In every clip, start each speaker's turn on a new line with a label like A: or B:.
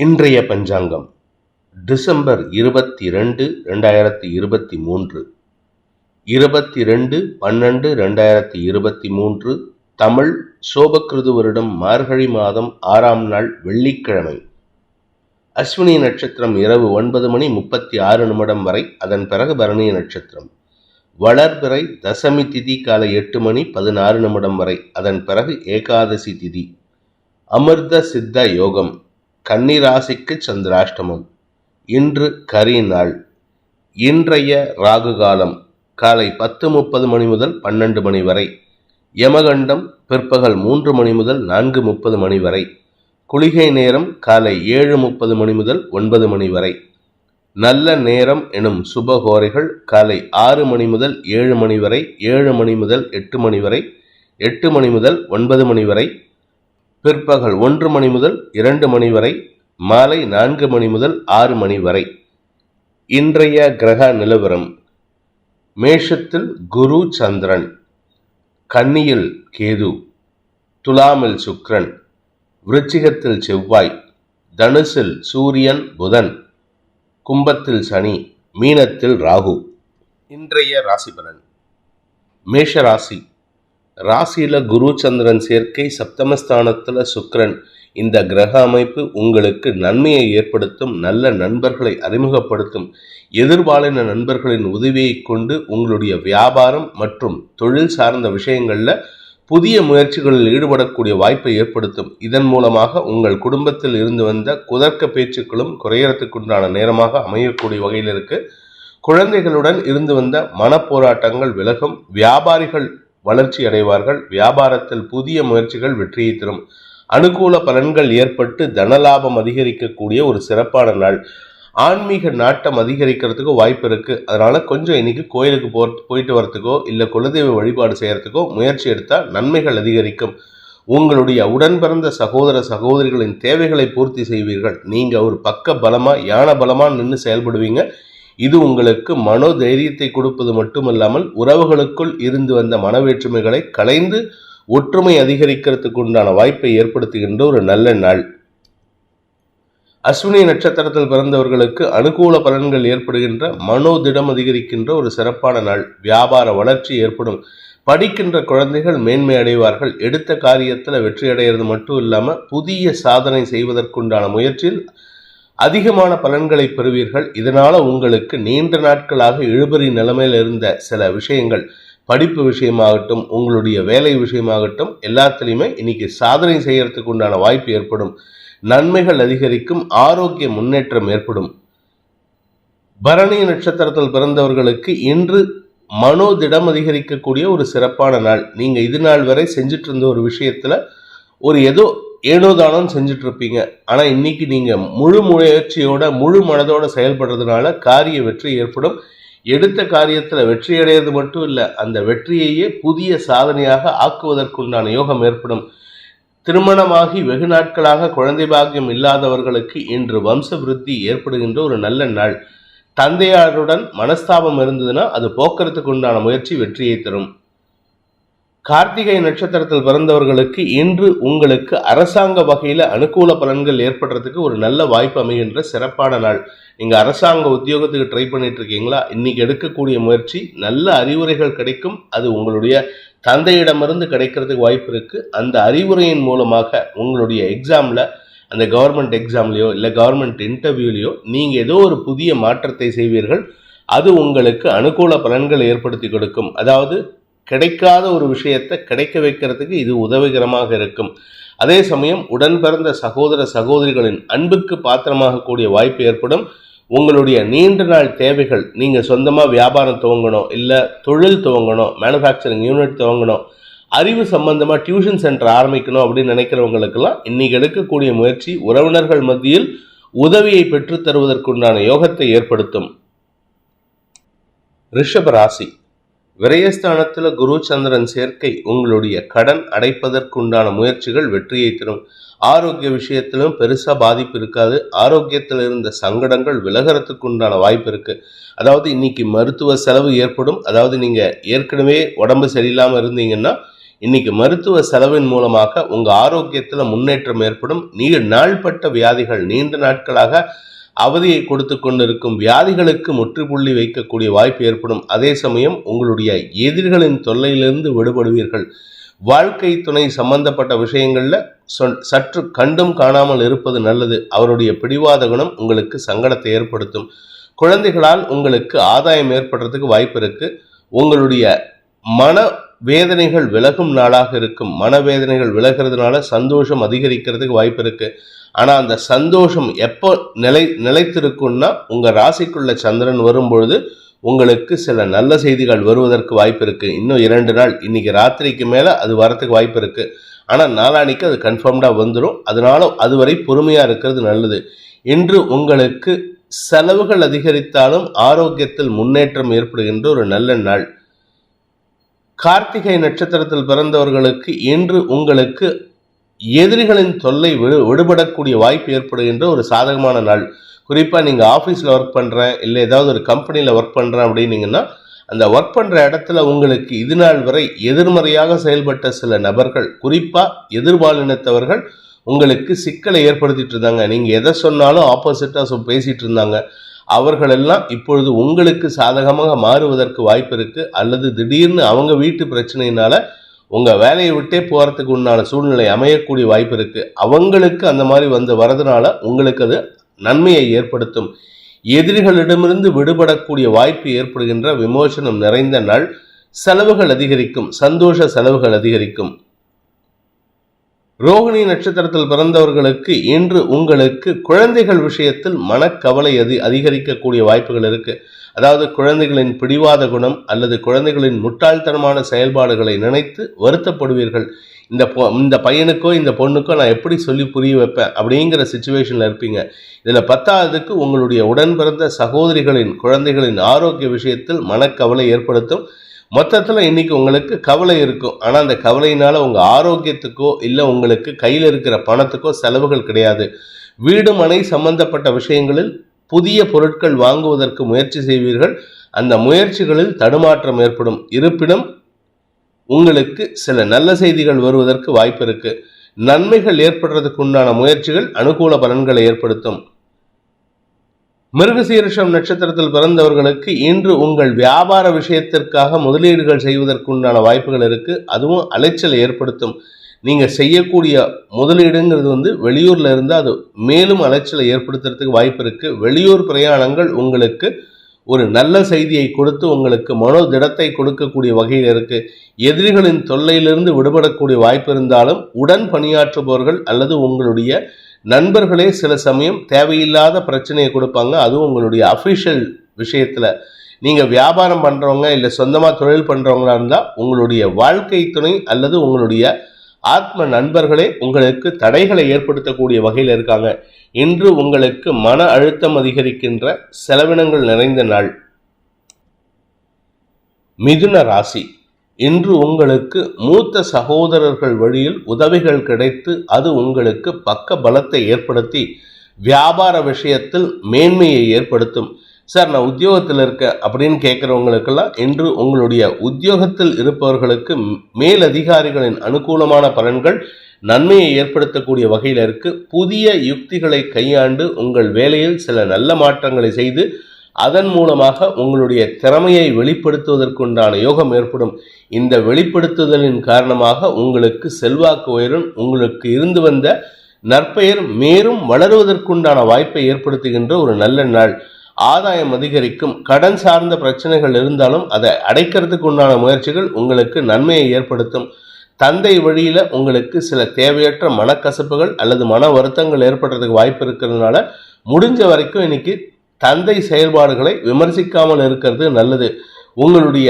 A: இன்றைய பஞ்சாங்கம் டிசம்பர் 22, 2023, 22/12/2023, தமிழ் சோபக்கிருது வருடம் மார்கழி மாதம் 6ஆம் நாள் வெள்ளிக்கிழமை. அஸ்வினி நட்சத்திரம் இரவு 9:36 வரை, அதன் பிறகு பரணி நட்சத்திரம். வளர்பிறை தசமி திதி காலை 8:16 வரை, அதன் பிறகு ஏகாதசி திதி. அமிர்த சித்த யோகம். கன்னிராசிக்கு சந்திராஷ்டமம். இன்று கரி நாள். இன்றைய ராகு காலம் காலை 10:30 முதல் 12 வரை. யமகண்டம் பிற்பகல் 3 முதல் 4:30 வரை. குளிகை நேரம் காலை 7:30 முதல் 9 வரை. நல்ல நேரம் எனும் சுபகோரைகள் காலை 6 முதல் 7 வரை, 7 முதல் 8 வரை, 8 முதல் 9 வரை, பிற்பகல் 1 முதல் 2 வரை, மாலை 4 முதல் 6 வரை. இன்றைய கிரக நிலவரம்: மேஷத்தில் குரு சந்திரன், கன்னியில் கேது, துலாமில் சுக்கிரன், விருச்சிகத்தில் செவ்வாய், தனுசில் சூரியன் புதன், கும்பத்தில் சனி, மீனத்தில் ராகு. இன்றைய ராசி பலன்: மேஷ ராசி. ராசியில குரு சந்திரன் சேர்க்கை, சப்தமஸ்தானத்துல சுக்கிரன். இந்த கிரக அமைப்பு உங்களுக்கு நன்மையை ஏற்படுத்தும், நல்ல நண்பர்களை அறிமுகப்படுத்தும். எதிர்பாலின நண்பர்களின் உதவியை கொண்டு உங்களுடைய வியாபாரம் மற்றும் தொழில் சார்ந்த விஷயங்கள்ல புதிய முயற்சிகளில் ஈடுபடக்கூடிய வாய்ப்பை ஏற்படுத்தும். இதன் மூலமாக உங்கள் குடும்பத்தில் இருந்து வந்த குதர்க்க பேச்சுக்களும் குறையறதுக்குண்டான நேரமாக அமையக்கூடிய வகையில் இருக்கு. குழந்தைகளுடன் இருந்து வந்த மனப்போராட்டங்கள் விலகும். வியாபாரிகள் வளர்ச்சி அடைவார்கள். வியாபாரத்தில் புதிய முயற்சிகள் வெற்றியை தரும். அனுகூல பலன்கள் ஏற்பட்டு தனலாபம் அதிகரிக்கக்கூடிய ஒரு சிறப்பான நாள். ஆன்மீக நாட்டம் அதிகரிக்கிறதுக்கோ வாய்ப்பு இருக்கு. அதனால கொஞ்சம் இன்னைக்கு கோயிலுக்கு போயிட்டு வரத்துக்கோ இல்லை குலதெய்வ வழிபாடு செய்யறதுக்கோ முயற்சி எடுத்தால் நன்மைகள் அதிகரிக்கும். உங்களுடைய உடன் பிறந்த சகோதர சகோதரிகளின் தேவைகளை பூர்த்தி செய்வீர்கள். நீங்க ஒரு பக்க பலமா யான பலமா நின்று செயல்படுவீங்க. இது உங்களுக்கு மனோதைரியத்தை கொடுப்பது மட்டுமல்லாமல் உறவுகளுக்குள் இருந்து வந்த மனவேற்றுமைகளை களைந்து ஒற்றுமை அதிகரிக்கிறதுக்கு உண்டான வாய்ப்பை ஏற்படுத்துகின்ற ஒரு நல்ல நாள். அஸ்வினி நட்சத்திரத்தில் பிறந்தவர்களுக்கு அனுகூல பலன்கள் ஏற்படுகின்ற, மனோதிடம் அதிகரிக்கின்ற ஒரு சிறப்பான நாள். வியாபார வளர்ச்சி ஏற்படும். படிக்கின்ற குழந்தைகள் மேன்மை அடைவார்கள். எடுத்த காரியத்தில் வெற்றி அடைகிறது மட்டும் இல்லாமல் புதிய சாதனை செய்வதற்குண்டான முயற்சியில் அதிகமான பலன்களை பெறுவீர்கள். இதனால உங்களுக்கு நீண்ட நாட்களாக இழுபறி நிலைமையில் இருந்த சில விஷயங்கள், படிப்பு விஷயமாகட்டும், உங்களுடைய வேலை விஷயமாகட்டும், எல்லாத்துலேயுமே இன்னைக்கு சாதனை செய்யறதுக்கு உண்டான வாய்ப்பு ஏற்படும். நன்மைகள் அதிகரிக்கும். ஆரோக்கிய முன்னேற்றம் ஏற்படும். பரணி நட்சத்திரத்தில் பிறந்தவர்களுக்கு இன்று மனோதிடம் அதிகரிக்கக்கூடிய ஒரு சிறப்பான நாள். நீங்க இது நாள் வரை செஞ்சுட்டு இருந்த ஒரு விஷயத்துல ஒரு ஏனோதானம் செஞ்சுட்டு இருப்பீங்க. ஆனா இன்னைக்கு நீங்க முழு முயற்சியோட முழு மனதோட செயல்படுறதுனால காரிய வெற்றி ஏற்படும். எடுத்த காரியத்துல வெற்றி அடைவது மட்டும் இல்லை, அந்த வெற்றியையே புதிய சாதனையாக ஆக்குவதற்குண்டான யோகம் ஏற்படும். திருமணமாகி வெகு நாட்களாக குழந்தை பாக்கியம் இல்லாதவர்களுக்கு இன்று வம்ச விருத்தி ஏற்படுகின்ற ஒரு நல்ல நாள். தந்தையாருடன் மனஸ்தாபம் இருந்ததுன்னா அது போக்குறதுக்கு உண்டான முயற்சி வெற்றியை தரும். கார்த்திகை நட்சத்திரத்தில் பிறந்தவர்களுக்கு இன்று உங்களுக்கு அரசாங்க வகையில் அனுகூல பலன்கள் ஏற்படுறதுக்கு ஒரு நல்ல வாய்ப்பு அமைகின்ற சிறப்பான நாள். நீங்க அரசாங்க உத்தியோகத்துக்கு ட்ரை பண்ணிட்டு இருக்கீங்களா? இன்னைக்கு எடுக்கக்கூடிய முயற்சி நல்ல அறிவுரைகள் கிடைக்கும். அது உங்களுடைய தந்தையிடமிருந்து கிடைக்கிறதுக்கு வாய்ப்பு இருக்கு. அந்த அறிவுரையின் மூலமாக உங்களுடைய எக்ஸாம்ல, அந்த கவர்மெண்ட் எக்ஸாம்லையோ இல்லை கவர்மெண்ட் இன்டர்வியூலையோ நீங்க ஏதோ ஒரு புதிய மாற்றத்தை செய்வீர்கள். அது உங்களுக்கு அனுகூல பலன்களை ஏற்படுத்தி கொடுக்கும். அதாவது கிடைக்காத ஒரு விஷயத்தை கிடைக்க வைக்கிறதுக்கு இது உதவிகரமாக இருக்கும். அதே சமயம் உடன் பிறந்த சகோதர சகோதரிகளின் அன்புக்கு பாத்திரமாகக்கூடிய வாய்ப்பு ஏற்படும். உங்களுடைய நீண்ட நாள் தேவைகள், நீங்கள் சொந்தமாக வியாபாரம் துவங்கணும், இல்லை தொழில் துவங்கணும், மேனுஃபேக்சரிங் யூனிட் துவங்கணும், அறிவு சம்பந்தமாக டியூஷன் சென்டர் ஆரம்பிக்கணும் அப்படின்னு நினைக்கிறவங்களுக்கெல்லாம் இன்னைக்கு எடுக்கக்கூடிய முயற்சி உறவினர்கள் மத்தியில் உதவியை பெற்றுத் தருவதற்குண்டான யோகத்தை ஏற்படுத்தும். ரிஷப ராசி. விரயஸ்தானத்தில் குரு சந்திரன் சேர்க்கை உங்களுடைய கடன் அடைப்பதற்குண்டான முயற்சிகள் வெற்றியை தரும். ஆரோக்கிய விஷயத்திலும் பெருசா பாதிப்பு இருக்காது. ஆரோக்கியத்தில் இருந்த சங்கடங்கள் விலகிறதுக்கு உண்டான வாய்ப்பு இருக்கு. அதாவது இன்னைக்கு மருத்துவ செலவு ஏற்படும். அதாவது நீங்க ஏற்கனவே உடம்பு சரியில்லாமல் இருந்தீங்கன்னா இன்னைக்கு மருத்துவ செலவின் மூலமாக உங்க ஆரோக்கியத்துல முன்னேற்றம் ஏற்படும். நாள்பட்ட வியாதிகள், நீண்ட நாட்களாக அவதியை கொடுத்து கொண்டிருக்கும் வியாதிகளுக்கு முற்றுப்புள்ளி வைக்கக்கூடிய வாய்ப்பு ஏற்படும். அதே சமயம் உங்களுடைய எதிரிகளின் தொல்லையிலிருந்து விடுபடுவீர்கள். வாழ்க்கை துணை சம்பந்தப்பட்ட விஷயங்கள்ல சற்று கண்டும் காணாமல் இருப்பது நல்லது. அவருடைய பிடிவாத குணம் உங்களுக்கு சங்கடத்தை ஏற்படுத்தும். குழந்தைகளால் உங்களுக்கு ஆதாயம் ஏற்படுறதுக்கு வாய்ப்பு இருக்கு. உங்களுடைய மன வேதனைகள் விலகும் நாளாக இருக்கும். மனவேதனைகள் விலகிறதுனால சந்தோஷம் அதிகரிக்கிறதுக்கு வாய்ப்பு இருக்கு. ஆனா அந்த சந்தோஷம் எப்போ நிலைத்திருக்கும்னா உங்க ராசிக்குள்ள சந்திரன் வரும்பொழுது உங்களுக்கு சில நல்ல செய்திகள் வருவதற்கு வாய்ப்பு இருக்கு. இன்னும் 2 நாள், இன்னைக்கு ராத்திரிக்கு மேல அது வரத்துக்கு வாய்ப்பு இருக்கு. ஆனா நாளானிக்கு அது கன்ஃபார்ம்டா வந்துடும். அதனால அதுவரை பொறுமையா இருக்கிறது நல்லது. இன்று உங்களுக்கு செலவுகள் அதிகரித்தாலும் ஆரோக்கியத்தில் முன்னேற்றம் ஏற்படுகின்ற ஒரு நல்ல நாள். கார்த்திகை நட்சத்திரத்தில் பிறந்தவர்களுக்கு இன்று உங்களுக்கு எதிரிகளின் தொல்லை விடுபடக்கூடிய வாய்ப்பு ஏற்படுகின்ற ஒரு சாதகமான நாள். குறிப்பாக நீங்கள் ஆஃபீஸில் ஒர்க் பண்ணுறேன், இல்லை ஏதாவது ஒரு கம்பெனியில் ஒர்க் பண்ணுறேன் அப்படின்னீங்கன்னா அந்த ஒர்க் பண்ணுற இடத்துல உங்களுக்கு இது நாள் வரை எதிர்மறையாக செயல்பட்ட சில நபர்கள், குறிப்பாக எதிர்பாலினத்தவர்கள் உங்களுக்கு சிக்கலை ஏற்படுத்திட்டு இருந்தாங்க. நீங்கள் எதை சொன்னாலும் ஆப்போசிட்டாக பேசிகிட்டு இருந்தாங்க. அவர்களெல்லாம் இப்பொழுது உங்களுக்கு சாதகமாக மாறுவதற்கு வாய்ப்பு இருக்குது. அல்லது திடீர்னு அவங்க வீட்டு பிரச்சனையினால உங்கள் வேலையை விட்டே போகிறதுக்கு உண்டான சூழ்நிலை அமையக்கூடிய வாய்ப்பு இருக்குது. அவங்களுக்கு அந்த மாதிரி வரதுனால உங்களுக்கு அது நன்மையை ஏற்படுத்தும். எதிரிகளிடமிருந்து விடுபடக்கூடிய வாய்ப்பு ஏற்படுகின்ற விமோசனம் நிறைந்த நாள். செலவுகள் அதிகரிக்கும், சந்தோஷ செலவுகள் அதிகரிக்கும். ரோகிணி நட்சத்திரத்தில் பிறந்தவர்களுக்கு இன்று உங்களுக்கு குழந்தைகள் விஷயத்தில் மனக்கவலை அதிகரிக்கக்கூடிய வாய்ப்புகள் இருக்கு. அதாவது குழந்தைகளின் பிடிவாத குணம் அல்லது குழந்தைகளின் முட்டாள்தனமான செயல்பாடுகளை நினைத்து வருத்தப்படுவீர்கள். இந்த பையனுக்கோ இந்த பொண்ணுக்கோ நான் எப்படி சொல்லி புரிய வைப்பேன் அப்படிங்கிற சிச்சுவேஷன்ல இருப்பீங்க. இதுல 10ஆவதுக்கு உங்களுடைய உடன் பிறந்த சகோதரிகளின் குழந்தைகளின் ஆரோக்கிய விஷயத்தில் மனக்கவலை ஏற்படுத்தும். மொத்தத்தில் இன்னைக்கு உங்களுக்கு கவலை இருக்கும். ஆனால் அந்த கவலையினால உங்கள் ஆரோக்கியத்துக்கோ இல்லை உங்களுக்கு கையில் இருக்கிற பணத்துக்கோ செலவுகள் கிடையாது. வீடு மனை சம்பந்தப்பட்ட விஷயங்களில் புதிய பொருட்கள் வாங்குவதற்கு முயற்சி செய்வீர்கள். அந்த முயற்சிகளில் தடுமாற்றம் ஏற்படும். இருப்பினும் உங்களுக்கு சில நல்ல செய்திகள் வருவதற்கு வாய்ப்பு இருக்கு. நன்மைகள் ஏற்படுறதுக்கு உண்டான முயற்சிகள் அனுகூல பலன்களை ஏற்படுத்தும். மிருகசீரிஷம் நட்சத்திரத்தில் பிறந்தவர்களுக்கு இன்று உங்கள் வியாபார விஷயத்திற்காக முதலீடுகள் செய்வதற்குண்டான வாய்ப்புகள் இருக்கு. அதுவும் அலைச்சலை ஏற்படுத்தும். நீங்க செய்யக்கூடிய முதலீடுங்கிறது வெளியூர்ல இருந்து அது மேலும் அலைச்சலை ஏற்படுத்துறதுக்கு வாய்ப்பு இருக்கு. வெளியூர் பிரயாணங்கள் உங்களுக்கு ஒரு நல்ல செய்தியை கொடுத்து உங்களுக்கு மனோதிடத்தை கொடுக்கக்கூடிய வகையில் இருக்கு. எதிரிகளின் தொல்லையிலிருந்து விடுபடக்கூடிய வாய்ப்பு இருந்தாலும் உடன் பணியாற்றுபவர்கள் அல்லது உங்களுடைய நண்பர்களே சில சமயம் தேவையில்லாத பிரச்சனையை கொடுப்பாங்க. அதுவும் உங்களுடைய அஃபிஷியல் விஷயத்துல. நீங்க வியாபாரம் பண்றவங்க இல்லை சொந்தமா தொழில் பண்றவங்களா இருந்தா உங்களுடைய வாழ்க்கை துணை அல்லது உங்களுடைய ஆத்ம நண்பர்களே உங்களுக்கு தடைகளை ஏற்படுத்தக்கூடிய வகையில் இருக்காங்க. இன்று உங்களுக்கு மன அழுத்தம் அதிகரிக்கின்ற செலவினங்கள் நிறைந்த நாள். மிதுன ராசி, இன்று உங்களுக்கு மூத்த சகோதரர்கள் வழியில் உதவிகள் கிடைத்து அது உங்களுக்கு பக்க பலத்தை ஏற்படுத்தி வியாபார விஷயத்தில் மேன்மையை ஏற்படுத்தும். சார் நான் உத்தியோகத்தில் இருக்கேன் அப்படின்னு கேட்குறவங்களுக்கெல்லாம் இன்று உங்களுடைய உத்தியோகத்தில் இருப்பவர்களுக்கு மேலதிகாரிகளின் அனுகூலமான பலன்கள் நன்மையை ஏற்படுத்தக்கூடிய வகையில் இருக்கு. புதிய யுக்திகளை கையாண்டு உங்கள் வேலையில் சில நல்ல மாற்றங்களை செய்து அதன் மூலமாக உங்களுடைய திறமையை வெளிப்படுத்துவதற்குண்டான யோகம் ஏற்படும். இந்த வெளிப்படுத்துதலின் காரணமாக உங்களுக்கு செல்வாக்கு உயரும். உங்களுக்கு இருந்து வந்த நற்பெயர் மேலும் வளருவதற்குண்டான வாய்ப்பை ஏற்படுத்துகின்ற ஒரு நல்ல நாள். ஆதாயம் அதிகரிக்கும். கடன் சார்ந்த பிரச்சனைகள் இருந்தாலும் அதை அடைக்கிறதுக்கு உண்டான முயற்சிகள் உங்களுக்கு நன்மையை ஏற்படுத்தும். தந்தை வழியில உங்களுக்கு சில தேவையற்ற மனக்கசப்புகள் அல்லது மன வருத்தங்கள் ஏற்படுறதுக்கு வாய்ப்பு இருக்கிறதுனால முடிஞ்ச வரைக்கும் இன்னைக்கு தந்தை செயல்பாடுகளை விமர்சிக்காமல் இருக்கிறது நல்லது. உங்களுடைய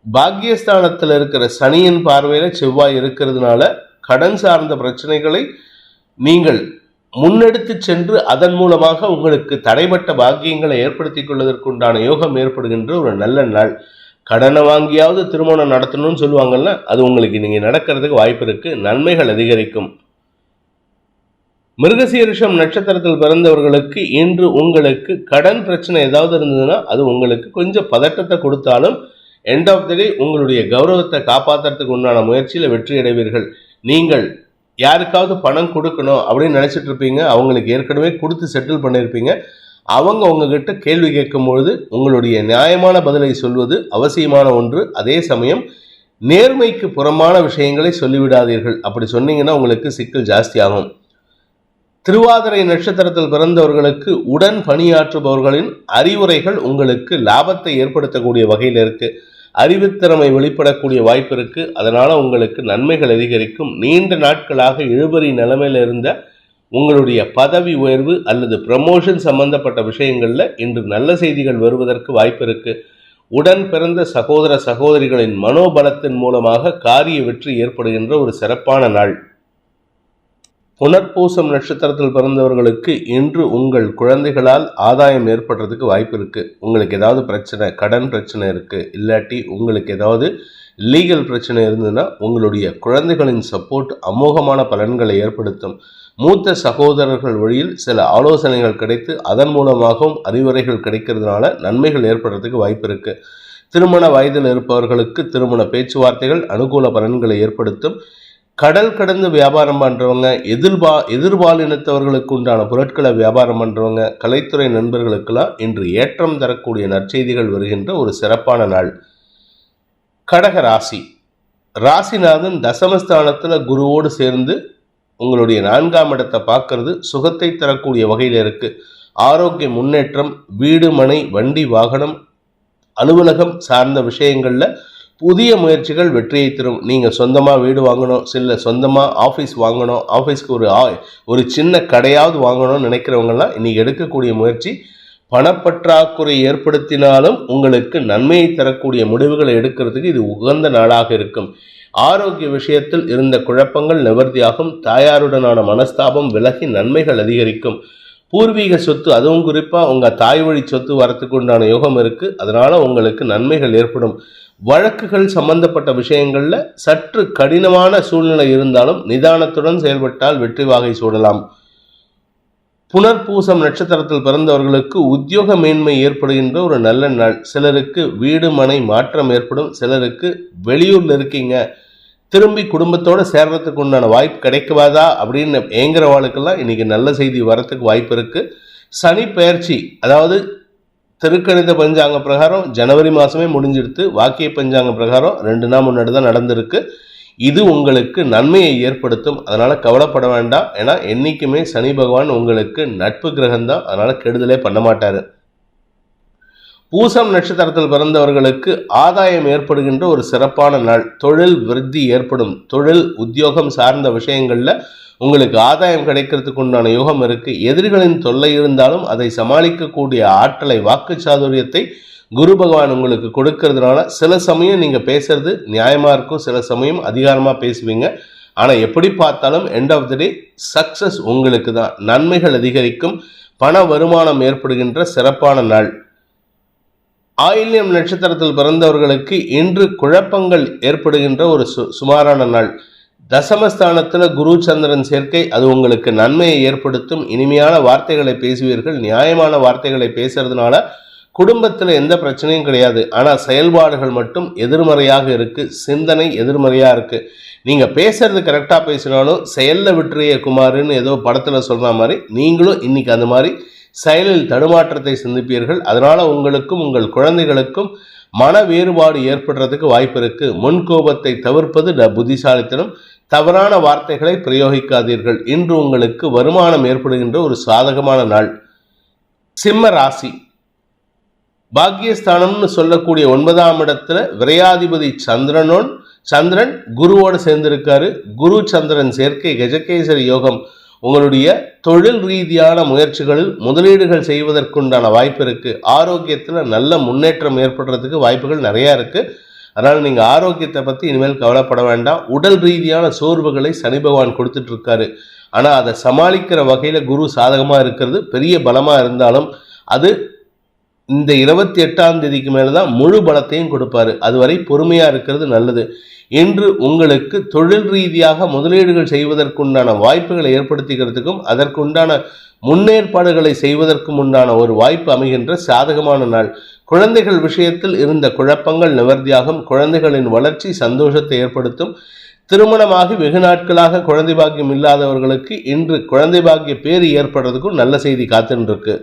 A: பாக்கியஸ்தானத்தில் இருக்கிற சனியின் பார்வையில செவ்வாய் இருக்கிறதுனால கடன் சார்ந்த பிரச்சனைகளை நீங்கள் முன்னெடுத்து சென்று அதன் மூலமாக உங்களுக்கு தடைப்பட்ட பாக்கியங்களை ஏற்படுத்திக் கொள்வதற்குண்டான யோகம் ஏற்படுகின்ற ஒரு நல்ல நாள். கடனை வாங்கியாவது திருமணம் நடத்தணும்னு சொல்லுவாங்கல்ல, அது உங்களுக்கு நீங்க நடக்கிறதுக்கு வாய்ப்பு இருக்கு. நன்மைகள் அதிகரிக்கும். மிருகசீரிஷம் நட்சத்திரத்தில் பிறந்தவர்களுக்கு இன்று உங்களுக்கு கடன் பிரச்சனை ஏதாவது இருந்ததுன்னா அது உங்களுக்கு கொஞ்சம் பதட்டத்தை கொடுத்தாலும் எண்ட் ஆஃப் த டே உங்களுடைய கௌரவத்தை காப்பாற்றுறதுக்கு உண்டான முயற்சியில் வெற்றி அடைவீர்கள். நீங்கள் யாருக்காவது பணம் கொடுக்கணும் அப்படின்னு நினச்சிட்டு இருப்பீங்க, அவங்களுக்கு ஏற்கனவே கொடுத்து செட்டில் பண்ணியிருப்பீங்க. அவங்க உங்ககிட்ட கேள்வி கேட்கும் பொழுது உங்களுடைய நியாயமான பதிலை சொல்வது அவசியமான ஒன்று. அதே சமயம் நேர்மைக்கு புறமான விஷயங்களை சொல்லிவிடாதீர்கள். அப்படி சொன்னீங்கன்னா உங்களுக்கு சிக்கல் ஜாஸ்தி ஆகும். திருவாதிரை நட்சத்திரத்தில் பிறந்தவர்களுக்கு உடன் பணியாற்றுபவர்களின் அறிவுரைகள் உங்களுக்கு லாபத்தை ஏற்படுத்தக்கூடிய வகையில் இருக்கு. அறிவுத்திறமை வெளிப்படக்கூடிய வாய்ப்பு இருக்கு. அதனால உங்களுக்கு நன்மைகள் அதிகரிக்கும். நீண்ட நாட்களாக இழுபறி நிலைமையில் இருந்த உங்களுடைய பதவி உயர்வு அல்லது ப்ரமோஷன் சம்பந்தப்பட்ட விஷயங்கள்ல இன்று நல்ல செய்திகள் வருவதற்கு வாய்ப்பு இருக்கு. உடன் பிறந்த சகோதர சகோதரிகளின் மனோபலத்தின் மூலமாக காரிய வெற்றி ஏற்படுகின்ற ஒரு சிறப்பான நாள். புனர்பூசம் நட்சத்திரத்தில் பிறந்தவர்களுக்கு இன்று உங்கள் குழந்தைகளால் ஆதாயம் ஏற்படுறதுக்கு வாய்ப்பு இருக்கு. உங்களுக்கு ஏதாவது பிரச்சனை, கடன் பிரச்சனை இருக்கு, இல்லாட்டி உங்களுக்கு ஏதாவது லீகல் பிரச்சனை இருந்ததுன்னா உங்களுடைய குழந்தைகளின் சப்போர்ட் அமோகமான பலன்களை ஏற்படுத்தும். மூத்த சகோதரர்கள் வழியில் சில ஆலோசனைகள் கிடைத்து அதன் மூலமாகவும் அறிவுரைகள் கிடைக்கிறதுனால நன்மைகள் ஏற்படுறதுக்கு வாய்ப்பு இருக்கு. திருமண வயதில் இருப்பவர்களுக்கு திருமண பேச்சுவார்த்தைகள் அனுகூல பலன்களை ஏற்படுத்தும். கடல் கடந்து வியாபாரம் பண்ணுறவங்க, எதிர்பாலினத்தவர்களுக்கு உண்டான பொருட்களை வியாபாரம் பண்ணுறவங்க, கலைத்துறை நண்பர்களுக்கெல்லாம் இன்று ஏற்றம் தரக்கூடிய நற்செய்திகள் வருகின்ற ஒரு சிறப்பான நாள். கடக ராசி. ராசிநாதன் தசமஸ்தானத்தில் குருவோடு சேர்ந்து உங்களுடைய 4ஆம் இடத்தை பார்க்கறது சுகத்தை தரக்கூடிய வகையில் இருக்கு. ஆரோக்கிய முன்னேற்றம், வீடு மனை வண்டி வாகனம் அலுவலகம் சார்ந்த விஷயங்கள்ல புதிய முயற்சிகள் வெற்றியை தரும். நீங்கள் சொந்தமாக வீடு வாங்கணும், சில சொந்தமாக ஆஃபீஸ் வாங்கணும், ஆஃபீஸ்க்கு ஒரு சின்ன கடையாவது வாங்கணும்னு நினைக்கிறவங்கலாம் இன்றைக்கி எடுக்கக்கூடிய முயற்சி பணப்பற்றாக்குறை ஏற்படுத்தினாலும் உங்களுக்கு நன்மையை தரக்கூடிய முடிவுகளை எடுக்கிறதுக்கு இது உகந்த நாளாக இருக்கும். ஆரோக்கிய விஷயத்தில் இருந்த குழப்பங்கள் நிவர்த்தியாகும். தாயாருடனான மனஸ்தாபம் விலகி நன்மைகள் அதிகரிக்கும். பூர்வீக சொத்து, அதுவும் குறிப்பாக உங்கள் தாய் வழி சொத்து வரத்துக்கு உண்டான யோகம் இருக்குது. அதனால் உங்களுக்கு நன்மைகள் ஏற்படும். வழக்குகள் சம்பந்தப்பட்ட விஷயங்களில் சற்று கடினமான சூழ்நிலை இருந்தாலும் நிதானத்துடன் செயல்பட்டால் வெற்றி வாகை சூடலாம். புனர்பூசம் நட்சத்திரத்தில் பிறந்தவர்களுக்கு உத்தியோக மேன்மை ஏற்படுகின்ற ஒரு நல்ல நாள். சிலருக்கு வீடு மனை மாற்றம் ஏற்படும். சிலருக்கு வெளியூரில் இருக்கீங்க, திரும்பி குடும்பத்தோடு சேர்றதுக்கு உண்டான வாய்ப்பு கிடைக்குவாதா அப்படின்னு ஏங்குறவாளுக்கெல்லாம் இன்னைக்கு நல்ல செய்தி வரத்துக்கு வாய்ப்பு இருக்குது. சனி பெயர்ச்சி, அதாவது திருக்கணித பஞ்சாங்க பிரகாரம் ஜனவரி மாதமே முடிஞ்சிடுத்து. வாக்கிய பஞ்சாங்க பிரகாரம் 2 நாள் முன்னாடி தான் நடந்திருக்கு. இது உங்களுக்கு நன்மையை ஏற்படுத்தும். அதனால் கவலைப்பட வேண்டாம். ஏன்னா என்றைக்குமே சனி பகவான் உங்களுக்கு நட்பு கிரகம்தான். அதனால் கெடுதலே பண்ண மாட்டார். பூசம் நட்சத்திரத்தில் பிறந்தவர்களுக்கு ஆதாயம் ஏற்படுகின்ற ஒரு சிறப்பான நாள். தொழில் விருத்தி ஏற்படும். தொழில் உத்தியோகம் சார்ந்த விஷயங்களில் உங்களுக்கு ஆதாயம் கிடைக்கிறதுக்கு உண்டான யோகம் இருக்குது. எதிரிகளின் தொல்லை இருந்தாலும் அதை சமாளிக்கக்கூடிய ஆற்றலை, வாக்கு சாதுரியத்தை குரு பகவான் உங்களுக்கு கொடுக்கறதுனால சில சமயம் நீங்கள் பேசுறது நியாயமாக இருக்கும், சில சமயம் அதிகாரமாக பேசுவீங்க. ஆனால் எப்படி பார்த்தாலும் end of the day success உங்களுக்கு தான். நன்மைகள் அதிகரிக்கும். பண வருமானம் ஏற்படுகின்ற சிறப்பான நாள். ஆயில்யம் நட்சத்திரத்தில் பிறந்தவர்களுக்கு இன்று குழப்பங்கள் ஏற்படுகின்ற ஒரு சுமாரான நாள். தசமஸ்தானத்தில் குரு சந்திரன் சேர்க்கை, அது உங்களுக்கு நன்மையை ஏற்படுத்தும். இனிமையான வார்த்தைகளை பேசுவீர்கள். நியாயமான வார்த்தைகளை பேசுறதுனால குடும்பத்தில் எந்த பிரச்சனையும் கிடையாது. ஆனால் செயல்பாடுகள் மட்டும் எதிர்மறையாக இருக்குது. சிந்தனை எதிர்மறையாக இருக்குது. நீங்கள் பேசுறது கரெக்டாக பேசினாலும் செயலில் விட்டுறிய குமாருன்னு ஏதோ படத்தில் சொல்கிற மாதிரி நீங்களும் இன்னைக்கு அந்த மாதிரி செயலில் தடுமாற்றத்தை சந்திப்பீர்கள். அதனால் உங்களுக்கும் உங்கள் குழந்தைகளுக்கும் மன வேறுபாடு ஏற்படுறதுக்கு வாய்ப்பு இருக்குது. முன்கோபத்தை தவிர்ப்பது புத்திசாலித்தனம். தவறான வார்த்தைகளை பிரயோகிக்காதீர்கள். இன்று உங்களுக்கு வருமானம் ஏற்படுகின்ற ஒரு சாதகமான நாள். சிம்ம ராசி. பாக்கியஸ்தானம்னு சொல்லக்கூடிய 9ஆம் இடத்துல விரையாதிபதி சந்திரன் குருவோடு சேர்ந்திருக்காரு. குரு சந்திரன் சேர்க்கை கஜகேசரி யோகம். உங்களுடைய தொழில் ரீதியான முயற்சிகளில் முதலீடுகள் செய்வதற்குண்டான வாய்ப்பு இருக்குது. ஆரோக்கியத்தில் நல்ல முன்னேற்றம் ஏற்படுறதுக்கு வாய்ப்புகள் நிறையா இருக்குது. அதனால் நீங்கள் ஆரோக்கியத்தை பற்றி இனிமேல் கவலைப்பட வேண்டாம். உடல் ரீதியான சோர்வுகளை சனி பகவான் கொடுத்துட்ருக்காரு. ஆனால் அதை சமாளிக்கிற வகையில் குரு சாதகமாக இருக்கிறது பெரிய பலமாக இருந்தாலும் அது இந்த 28ஆம் தேதிக்கு மேலே தான் முழு பலத்தையும் கொடுப்பாரு. அதுவரை பொறுமையாக இருக்கிறது நல்லது. இன்று உங்களுக்கு தொழில் ரீதியாக முதலீடுகள் செய்வதற்குண்டான வாய்ப்புகளை ஏற்படுத்திக்கிறதுக்கும் அதற்குண்டான முன்னேற்பாடுகளை செய்வதற்கும் உண்டான ஒரு வாய்ப்பு அமைகின்ற சாதகமான நாள். குழந்தைகள் விஷயத்தில் இருந்த குழப்பங்கள் நிவர்த்தியாகும். குழந்தைகளின் வளர்ச்சி சந்தோஷத்தை ஏற்படுத்தும். திருமணமாகி வெகு நாட்களாக குழந்தை பாக்கியம் இல்லாதவர்களுக்கு இன்று குழந்தை பாக்கிய பேறு ஏற்படுறதுக்கும் நல்ல செய்தி காத்துருக்கு.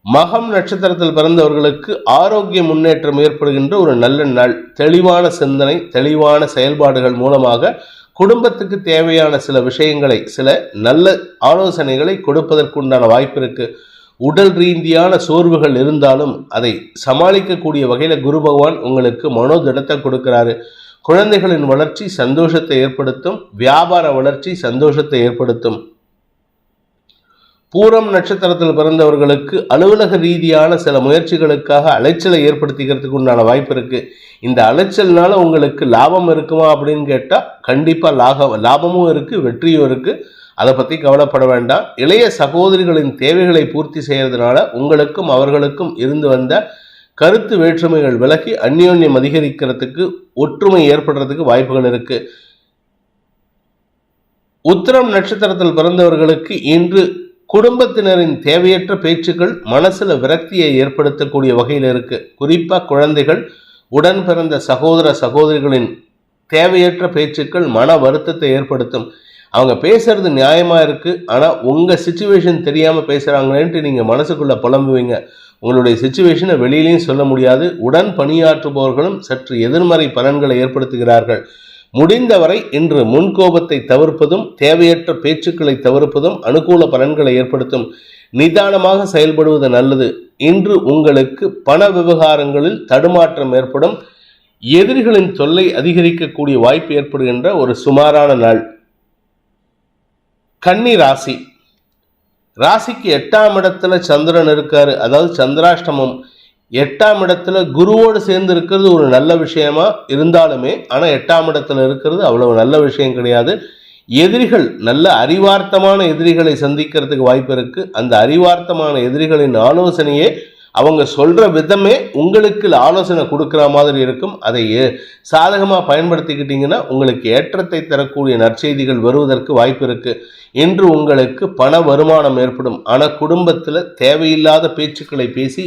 A: மகம் நட்சத்திரத்தில் பிறந்தவர்களுக்கு ஆரோக்கிய முன்னேற்றம் ஏற்படுகின்ற ஒரு நல்ல நாள். தெளிவான சிந்தனை, தெளிவான செயல்பாடுகள் மூலமாக குடும்பத்துக்கு தேவையான சில விஷயங்களை, சில நல்ல ஆலோசனைகளை கொடுப்பதற்குண்டான வாய்ப்பு இருக்கு. உடல் ரீதியான சோர்வுகள் இருந்தாலும் அதை சமாளிக்கக்கூடிய வகையில குரு பகவான் உங்களுக்கு மனோதிடத்தை கொடுக்கிறாரு. குழந்தைகளின் வளர்ச்சி சந்தோஷத்தை ஏற்படுத்தும். வியாபார வளர்ச்சி சந்தோஷத்தை ஏற்படுத்தும். பூரம் நட்சத்திரத்தில் பிறந்தவர்களுக்கு அலுவலக ரீதியான சில முயற்சிகளுக்காக அலைச்சலை ஏற்படுத்திக்கிறதுக்கு உண்டான வாய்ப்பு இருக்கு. இந்த அலைச்சல்னால உங்களுக்கு லாபம் இருக்குமா அப்படின்னு கேட்டால் கண்டிப்பாக லாபமும் இருக்கு, வெற்றியும் இருக்கு. அதை பற்றி கவலைப்பட வேண்டாம். இளைய சகோதரிகளின் தேவைகளை பூர்த்தி செய்யறதுனால உங்களுக்கும் அவர்களுக்கும் இருந்து வந்த கருத்து வேற்றுமைகள் விலகி அந்யோன்யம் அதிகரிக்கிறதுக்கு, ஒற்றுமை ஏற்படுறதுக்கு வாய்ப்புகள் இருக்கு. உத்திரம் நட்சத்திரத்தில் பிறந்தவர்களுக்கு இன்று குடும்பத்தினரின் தேவையற்ற பேச்சுக்கள் மனசுல விரக்தியை ஏற்படுத்தக்கூடிய வகையில் இருக்கு. குறிப்பா குழந்தைகள், உடன் பிறந்த சகோதர சகோதரிகளின் தேவையற்ற பேச்சுக்கள் மன வருத்தத்தை ஏற்படுத்தும். அவங்க பேசுறது நியாயமா இருக்கு, ஆனா உங்க சிச்சுவேஷன் தெரியாம பேசுறாங்களேன்ட்டு நீங்க மனசுக்குள்ள புலம்புவீங்க. உங்களுடைய சிச்சுவேஷனை வெளியிலையும் சொல்ல முடியாது. உடன் பணியாற்றுபவர்களும் சற்று எதிர்மறை பலன்களை ஏற்படுத்துகிறார்கள். முடிந்தவரை இன்று முன்கோபத்தை தவிர்ப்பதும் தேவையற்ற பேச்சுக்களை தவிர்ப்பதும் அனுகூல பலன்களை ஏற்படுத்தும். நிதானமாக செயல்படுவது நல்லது. இன்று உங்களுக்கு பண விவகாரங்களில் தடுமாற்றம் ஏற்படும். எதிரிகளின் தொல்லை அதிகரிக்கக்கூடிய வாய்ப்பு ஏற்படுகின்ற ஒரு சுமாரான நாள். கன்னி ராசி. ராசிக்கு 8ஆம் இடத்துல சந்திரன் இருக்காரு, அதாவது சந்திராஷ்டமம். 8ஆம் இடத்துல குருவோடு சேர்ந்து இருக்கிறது ஒரு நல்ல விஷயமா இருந்தாலுமே, ஆனால் 8ஆம் இடத்துல இருக்கிறது அவ்வளவு நல்ல விஷயம் கிடையாது. எதிரிகள், நல்ல அறிவார்த்தமான எதிரிகளை சந்திக்கிறதுக்கு வாய்ப்பு இருக்கு. அந்த அறிவார்த்தமான எதிரிகளின் ஆலோசனையே, அவங்க சொல்ற விதமே உங்களுக்கு ஆலோசனை கொடுக்குற மாதிரி இருக்கும். அதை சாதகமாக பயன்படுத்திக்கிட்டீங்கன்னா உங்களுக்கு ஏற்றத்தை தரக்கூடிய நற்செய்திகள் வருவதற்கு வாய்ப்பு இருக்கு. இன்று உங்களுக்கு பண வருமானம் ஏற்படும். ஆனால் குடும்பத்தில் தேவையில்லாத பேச்சுக்களை பேசி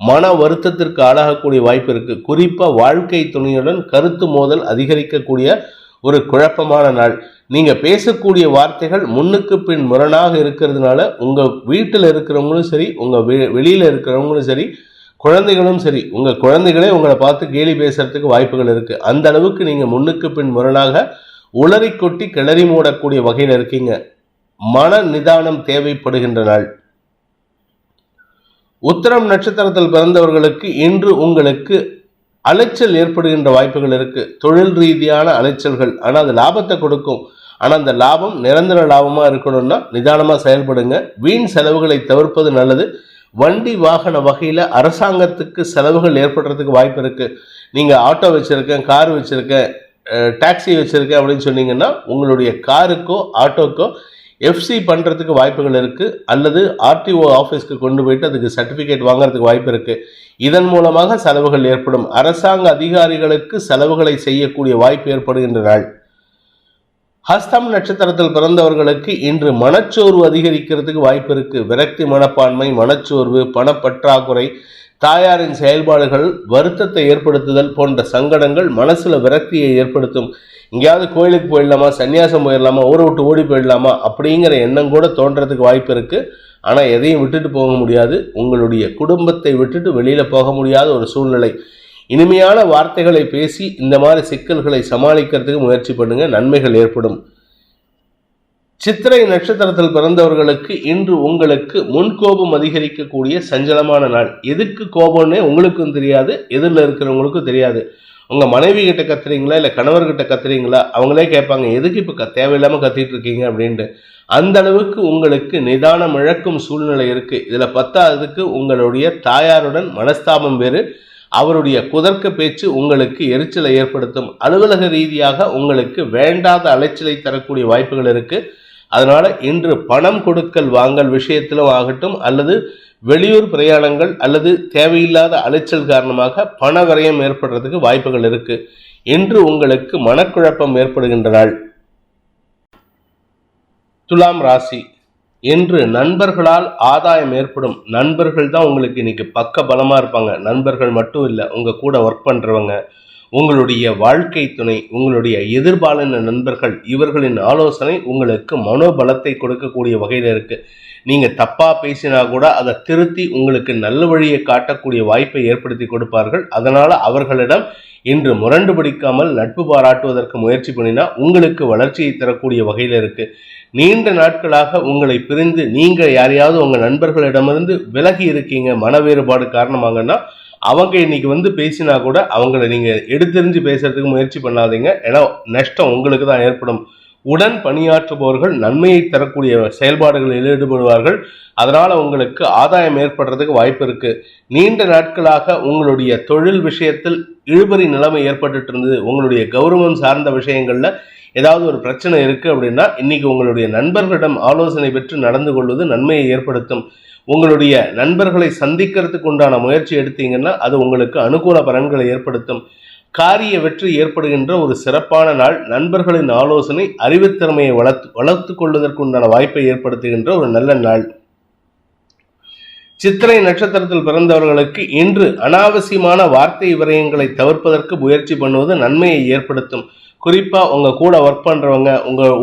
A: மன வருத்தத்திற்கு ஆளாகக்கூடிய வாய்ப்பு இருக்கு. குறிப்பா வாழ்க்கை துணையுடன் கருத்து மோதல் அதிகரிக்கக்கூடிய ஒரு குழப்பமான நாள். நீங்க பேசக்கூடிய வார்த்தைகள் முன்னுக்கு பின் முரணாக இருக்கிறதுனால உங்க வீட்டில் இருக்கிறவங்களும் சரி, உங்க வெளியில இருக்கிறவங்களும் சரி, குழந்தைகளும் சரி, உங்க குழந்தைகளே உங்களை பார்த்து கேலி பேசுறதுக்கு வாய்ப்புகள் இருக்கு. அந்த அளவுக்கு நீங்க முன்னுக்கு பின் முரணாக உளறி கொட்டி கிளறி மூடக்கூடிய வகையில் இருக்கீங்க. மன நிதானம் தேவைப்படுகின்ற நாள். உத்திரம் நட்சத்திரத்தில் பிறந்தவர்களுக்கு இன்று உங்களுக்கு அலைச்சல் ஏற்படுகின்ற வாய்ப்புகள் இருக்கு. தொழில் ரீதியான அலைச்சல்கள், ஆனால் அது லாபத்தை கொடுக்கும். ஆனால் அந்த லாபம் நிரந்தர லாபமாக இருக்கணும்னா நிதானமாக செயல்படுங்க. வீண் செலவுகளை தவிர்ப்பது நல்லது. வண்டி வாகன வகையில் அரசாங்கத்துக்கு செலவுகள் ஏற்படுறதுக்கு வாய்ப்பு இருக்கு. நீங்கள் ஆட்டோ வச்சிருக்கேன், கார் வச்சிருக்கேன், டாக்ஸி வச்சிருக்கேன் அப்படின்னு சொன்னீங்கன்னா உங்களுடைய காருக்கோ ஆட்டோக்கோ எஃப்சி பண்ணுறதுக்கு வாய்ப்புகள் இருக்குது. அல்லது ஆர்டிஓ ஆஃபீஸ்க்கு கொண்டு போயிட்டு அதுக்கு சர்டிஃபிகேட் வாங்குறதுக்கு வாய்ப்பு இருக்குது. இதன் மூலமாக செலவுகள் ஏற்படும். அரசாங்க அதிகாரிகளுக்கு செலவுகளை செய்யக்கூடிய வாய்ப்பு ஏற்படுகின்ற நாள். ஹஸ்தம் நட்சத்திரத்தில் பிறந்தவர்களுக்கு இன்று மனச்சோர்வு அதிகரிக்கிறதுக்கு வாய்ப்பு இருக்கு. விரக்தி மனப்பான்மை, மனச்சோர்வு, பணப்பற்றாக்குறை, தாயாரின் செயல்பாடுகள் வருத்தத்தை ஏற்படுத்துதல் போன்ற சங்கடங்கள் மனசுல விரக்தியை ஏற்படுத்தும். எங்கேயாவது கோயிலுக்கு போயிடலாமா, சன்னியாசம் போயிடலாமா, ஊரை விட்டு ஓடி போயிடலாமா அப்படிங்கிற எண்ணம் கூட தோன்றதுக்கு வாய்ப்பு இருக்கு. ஆனால் எதையும் விட்டுட்டு போக முடியாது. உங்களுடைய குடும்பத்தை விட்டுட்டு வெளியில போக முடியாத ஒரு சூழ்நிலை. இனிமையான வார்த்தைகளை பேசி இந்த மாதிரி சிக்கல்களை சமாளிக்கிறதுக்கு முயற்சி பண்ணுங்க, நன்மைகள் ஏற்படும். சித்திரை நட்சத்திரத்தில் பிறந்தவர்களுக்கு இன்று உங்களுக்கு முன்கோபம் அதிகரிக்கக்கூடிய சஞ்சலமான நாள். எதுக்கு கோபம்னே உங்களுக்கும் தெரியாது, எதிரில் இருக்கிறவங்களுக்கும் தெரியாது. உங்கள் மனைவி கிட்ட கத்துறீங்களா இல்லை கணவர்கிட்ட கத்துறீங்களா, அவங்களே கேட்பாங்க எதுக்கு இப்போ தேவையில்லாமல் கத்திட்டு இருக்கீங்க அப்படின்ட்டு. அந்த அளவுக்கு உங்களுக்கு நிதானம் இழக்கும் சூழ்நிலை இருக்கு. இதில் பத்தாவதுக்கு உங்களுடைய தாயாருடன் மனஸ்தாபம் வேறு. அவருடைய குதர்க்க பேச்சு உங்களுக்கு எரிச்சலை ஏற்படுத்தும். அலுவலக ரீதியாக உங்களுக்கு வேண்டாத அலைச்சலை தரக்கூடிய வாய்ப்புகள் இருக்கு. அதனால இன்று பணம் கொடுக்கல் வாங்கல் விஷயத்திலும் ஆகட்டும், அல்லது வெளியூர் பிரயாணங்கள் அல்லது தேவையில்லாத அலைச்சல் காரணமாக பண விரயம் ஏற்படுறதுக்கு வாய்ப்புகள் இருக்கு. இன்று உங்களுக்கு மனக்குழப்பம் ஏற்படுகின்ற நாள். துலாம் ராசி. என்று நண்பர்களால் ஆதாயம் ஏற்படும். நண்பர்கள் தான் உங்களுக்கு இன்னைக்கு பக்க பலமா இருப்பாங்க. நண்பர்கள் மட்டும் இல்லை, உங்க கூட ஒர்க் பண்றவங்க, உங்களுடைய வாழ்க்கை துணை, உங்களுடைய எதிர்பாலின நண்பர்கள், இவர்களின் ஆலோசனை உங்களுக்கு மனோபலத்தை கொடுக்கக்கூடிய வகையில் இருக்கு. நீங்க தப்பா பேசினா கூட அதை திருத்தி உங்களுக்கு நல்ல வழியை காட்டக்கூடிய வாய்ப்பை ஏற்படுத்தி கொடுப்பார்கள். அதனால அவர்களிடம் இன்று முரண்டு பிடிக்காமல் நட்பு பாராட்டுவதற்கு முயற்சி பண்ணினா உங்களுக்கு வளர்ச்சியை தரக்கூடிய வகையில் இருக்கு. நீண்ட நாட்களாக உங்களை பிரிந்து நீங்க யாரையாவது உங்க நண்பர்களிடமிருந்து விலகி இருக்கீங்க மன வேறுபாடு காரணமாகனா, அவங்க இன்னைக்கு பேசினா கூட அவங்கள நீங்க எடுத்தெறிஞ்சு பேசுறதுக்கு முயற்சி பண்ணாதீங்க. ஏன்னா நஷ்டம் உங்களுக்கு தான் ஏற்படும். உடன் பணியாற்றுபவர்கள் நன்மையை தரக்கூடிய செயல்பாடுகளில் ஈடுபடுவார்கள். அதனால உங்களுக்கு ஆதாயம் ஏற்படுறதுக்கு வாய்ப்பு இருக்கு. நீண்ட நாட்களாக உங்களுடைய தொழில் விஷயத்தில் இழுபறி நிலைமை ஏற்பட்டு இருந்தது, உங்களுடைய கௌரவம் சார்ந்த விஷயங்கள்ல ஏதாவது ஒரு பிரச்சனை இருக்கு அப்படின்னா, இன்னைக்கு உங்களுடைய நண்பர்களிடம் ஆலோசனை பெற்று நடந்து கொள்வது நன்மையை ஏற்படுத்தும். உங்களுடைய நண்பர்களை சந்திக்கிறதுக்கு உண்டான முயற்சி எடுத்தீங்கன்னா அது உங்களுக்கு அனுகூல பலன்களை ஏற்படுத்தும். காரிய வெற்றி ஏற்படுகின்ற ஒரு சிறப்பான நாள். நண்பர்களின் ஆலோசனை அறிவுத்திறமையை வளர்த்து கொள்வதற்குண்டான வாய்ப்பை ஏற்படுத்துகின்ற ஒரு நல்ல நாள். சித்திரை நட்சத்திரத்தில் பிறந்தவர்களுக்கு இன்று அனாவசியமான வார்த்தை விரயங்களை தவிர்ப்பதற்கு முயற்சி பண்ணுவது நன்மையை ஏற்படுத்தும். குறிப்பா உங்க கூட ஒர்க் பண்றவங்க,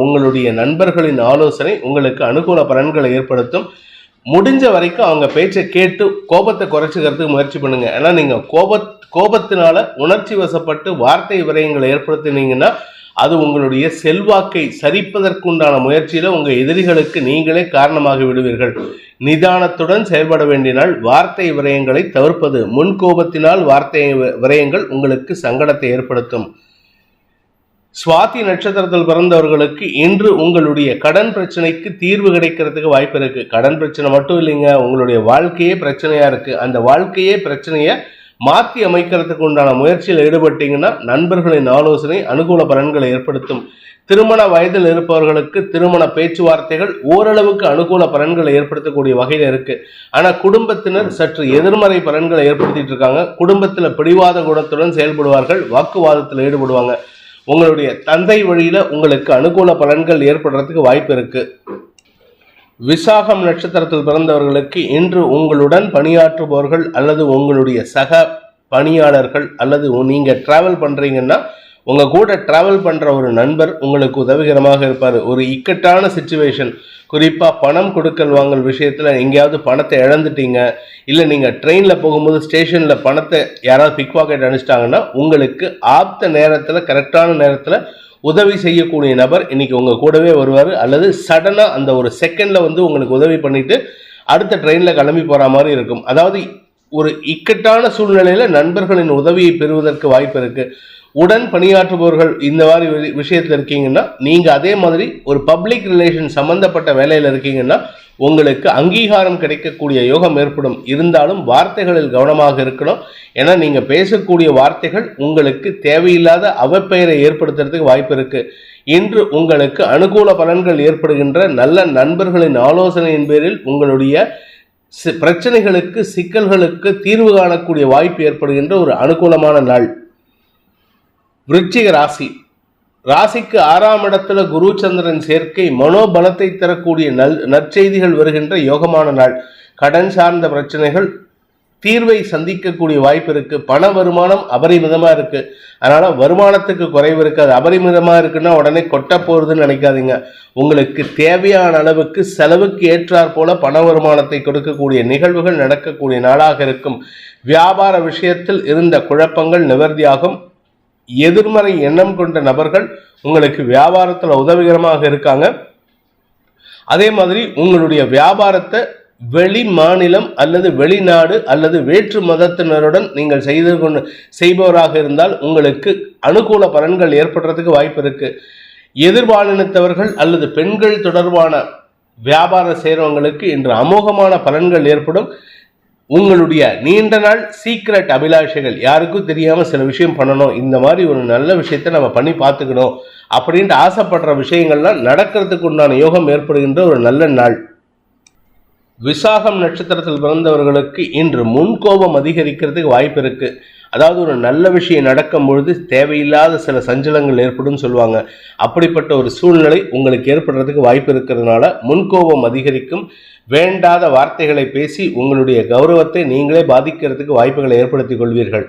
A: உங்களுடைய நண்பர்களின் ஆலோசனை உங்களுக்கு அனுகூல பலன்களை ஏற்படுத்தும். முடிஞ்ச வரைக்கும் அவங்க பேச்சை கேட்டு கோபத்தை குறைச்சிக்கிறதுக்கு முயற்சி பண்ணுங்க. ஏன்னா நீங்க கோபத்தினால உணர்ச்சி வசப்பட்டு வார்த்தை விரயங்களை ஏற்படுத்தினீங்கன்னா அது உங்களுடைய செல்வாக்கை சரிப்பதற்குண்டான முயற்சியில உங்க எதிரிகளுக்கு நீங்களே காரணமாகி விடுவீர்கள். நிதானத்துடன் செயல்பட வேண்டிய நாள். வார்த்தை விரயங்களை தவிர்ப்பது. முன் கோபத்தினால் வார்த்தை விரயங்கள் உங்களுக்கு சங்கடத்தை ஏற்படுத்தும். சுவாதி நட்சத்திரத்தில் பிறந்தவர்களுக்கு இன்று உங்களுடைய கடன் பிரச்சனைக்கு தீர்வு கிடைக்கிறதுக்கு வாய்ப்பு இருக்கு. கடன் பிரச்சனை மட்டும் இல்லைங்க, உங்களுடைய வாழ்க்கையே பிரச்சனையா இருக்கு. அந்த வாழ்க்கையே பிரச்சனையை மாற்றி அமைக்கிறதுக்கு உண்டான முயற்சியில் ஈடுபட்டீங்கன்னா நண்பர்களின் ஆலோசனை அனுகூல பலன்களை ஏற்படுத்தும். திருமண வயதில் இருப்பவர்களுக்கு திருமண பேச்சுவார்த்தைகள் ஓரளவுக்கு அனுகூல பலன்களை ஏற்படுத்தக்கூடிய வகையில் இருக்கு. ஆனா குடும்பத்தினர் சற்று எதிர்மறை பலன்களை ஏற்படுத்திட்டு இருக்காங்க. குடும்பத்தில் பிடிவாத குணத்துடன் செயல்படுவார்கள், வாக்குவாதத்தில் ஈடுபடுவாங்க. உங்களுடைய தந்தை வழியில உங்களுக்கு அனுகூல பலன்கள் ஏற்படுறதுக்கு வாய்ப்பு இருக்கு. விசாகம் நட்சத்திரத்தில் பிறந்தவர்களுக்கு இன்று உங்களுடன் பணியாற்றுபவர்கள் அல்லது உங்களுடைய சக பணியாளர்கள் அல்லது நீங்க டிராவல் பண்றீங்கன்னா உங்க கூட டிராவல் பண்ற ஒரு நண்பர் உங்களுக்கு உதவிகரமாக இருப்பார். ஒரு இக்கட்டான சிச்சுவேஷன், குறிப்பா பணம் கொடுக்கல் வாங்கல் விஷயத்துல எங்கேயாவது பணத்தை இழந்துட்டீங்க, இல்லை நீங்க ட்ரெயின்ல போகும்போது ஸ்டேஷன்ல பணத்தை யாராவது பிக் பாக்கெட் அனுப்பிச்சிட்டாங்கன்னா உங்களுக்கு ஆப்த நேரத்துல கரெக்டான நேரத்துல உதவி செய்யக்கூடிய நபர் இன்னைக்கு உங்க கூடவே வருவார். அல்லது சடனா அந்த ஒரு செகண்ட்ல உங்களுக்கு உதவி பண்ணிட்டு அடுத்த ட்ரெயின்ல கிளம்பி போற மாதிரி இருக்கும். அதாவது ஒரு இக்கட்டான சூழ்நிலையில நண்பர்களின் உதவியை பெறுவதற்கு வாய்ப்பு இருக்கு. உடன் பணியாற்றுபவர்கள் இந்த மாதிரி விஷயத்துல இருக்கீங்கன்னா நீங்க அதே மாதிரி ஒரு பப்ளிக் ரிலேஷன் சம்பந்தப்பட்ட வேலையில இருக்கீங்கன்னா உங்களுக்கு அங்கீகாரம் கிடைக்கக்கூடிய யோகம் ஏற்படும். இருந்தாலும் வார்த்தைகளில் கவனமாக இருக்கணும். ஏன்னா நீங்க பேசக்கூடிய வார்த்தைகள் உங்களுக்கு தேவையில்லாத அவப்பெயரை ஏற்படுத்துறதுக்கு வாய்ப்பு இருக்கு. இன்று உங்களுக்கு அனுகூல பலன்கள் ஏற்படுகின்ற நல்ல நண்பர்களின் ஆலோசனையின் பேரில் உங்களுடைய பிரச்சனைகளுக்கு சிக்கல்களுக்கு தீர்வு காணக்கூடிய வாய்ப்பு ஏற்படுகின்ற ஒரு அனுகூலமான நாள். விருச்சிக ராசிக்கு 6ஆம் இடத்துல குரு சந்திரன் சேர்க்கை மனோபலத்தை தரக்கூடிய நற்செய்திகள் வருகின்ற யோகமான நாள். கடன் சார்ந்த பிரச்சனைகள் தீர்வை சந்திக்கக்கூடிய வாய்ப்பு இருக்கு. பண வருமானம் அபரிமிதமா இருக்கு. அதனால வருமானத்துக்கு குறைவு இருக்காது. அபரிமிதமா இருக்குன்னா உடனே கொட்ட போறதுன்னு நினைக்காதீங்க. உங்களுக்கு தேவையான அளவுக்கு செலவுக்கு ஏற்றாற் போல பண வருமானத்தை கொடுக்கக்கூடிய நிகழ்வுகள் நடக்கக்கூடிய நாளாக இருக்கும். வியாபார விஷயத்தில் இருந்த குழப்பங்கள் நிவர்த்தியாகும். எதிர்மறை எண்ணம் கொண்ட நபர்கள் உங்களுக்கு வியாபாரத்துல உதவிகரமாக இருக்காங்க. அதே மாதிரி உங்களுடைய வியாபாரத்தை வெளி மாநிலம் அல்லது வெளிநாடு அல்லது வேற்று மதத்தினருடன் நீங்கள் செய்பவராக இருந்தால் உங்களுக்கு அனுகூல பலன்கள் ஏற்படுறதுக்கு வாய்ப்பு இருக்கு. எதிர்பாலினத்தவர்கள் அல்லது பெண்கள் தொடர்பான வியாபாரம் செய்கிறவங்களுக்கு இன்று அமோகமான பலன்கள் ஏற்படும். உங்களுடைய நீண்ட நாள் சீக்ரெட் அபிலாஷைகள், யாருக்கும் தெரியாம சில விஷயம் பண்ணணும், இந்த மாதிரி ஒரு நல்ல விஷயத்தை நம்ம பண்ணி பார்த்துக்கணும் அப்படின்ட்டு ஆசைப்படுற விஷயங்கள்லாம் நடக்கிறதுக்கு உண்டான யோகம் ஏற்படுகின்ற ஒரு நல்ல நாள். விசாகம் நட்சத்திரத்தில் பிறந்தவர்களுக்கு இன்று முன்கோபம் அதிகரிக்கிறதுக்கு வாய்ப்பு இருக்கு. அதாவது ஒரு நல்ல விஷயம் நடக்கும் பொழுது தேவையில்லாத சில சஞ்சலங்கள் ஏற்படும் சொல்லுவாங்க. அப்படிப்பட்ட ஒரு சூழ்நிலை உங்களுக்கு ஏற்படுறதுக்கு வாய்ப்பு இருக்கிறதுனால முன்கோபம் அதிகரிக்கும். வேண்டாத வார்த்தைகளை பேசி உங்களுடைய கௌரவத்தை நீங்களே பாதிக்கிறதுக்கு வாய்ப்புகளை ஏற்படுத்திக் கொள்வீர்கள்.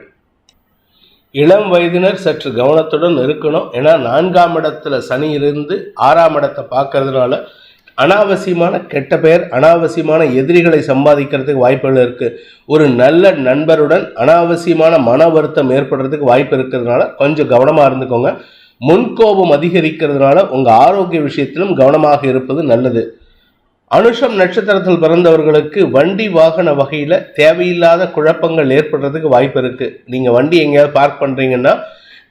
A: இளம் வயதினர் சற்று கவனத்துடன் இருக்கணும். ஏன்னா 4ஆம் இடத்துல சனி இருந்து 6ஆம் இடத்தை பார்க்கறதுனால அனாவசியமான கெட்ட பெயர், அனாவசியமான எதிரிகளை சம்பாதிக்கிறதுக்கு வாய்ப்புகள் இருக்கு. ஒரு நல்ல நண்பருடன் அனாவசியமான மன வருத்தம் ஏற்படுறதுக்கு வாய்ப்பு இருக்கிறதுனால கொஞ்சம் கவனமா இருந்துக்கோங்க. முன்கோபம் அதிகரிக்கிறதுனால உங்க ஆரோக்கிய விஷயத்திலும் கவனமாக இருப்பது நல்லது. அனுஷம் நட்சத்திரத்தில் பிறந்தவர்களுக்கு வண்டி வாகன வகையில தேவையில்லாத குழப்பங்கள் ஏற்படுறதுக்கு வாய்ப்பு இருக்கு. நீங்க வண்டி எங்கேயாவது பார்க் பண்றீங்கன்னா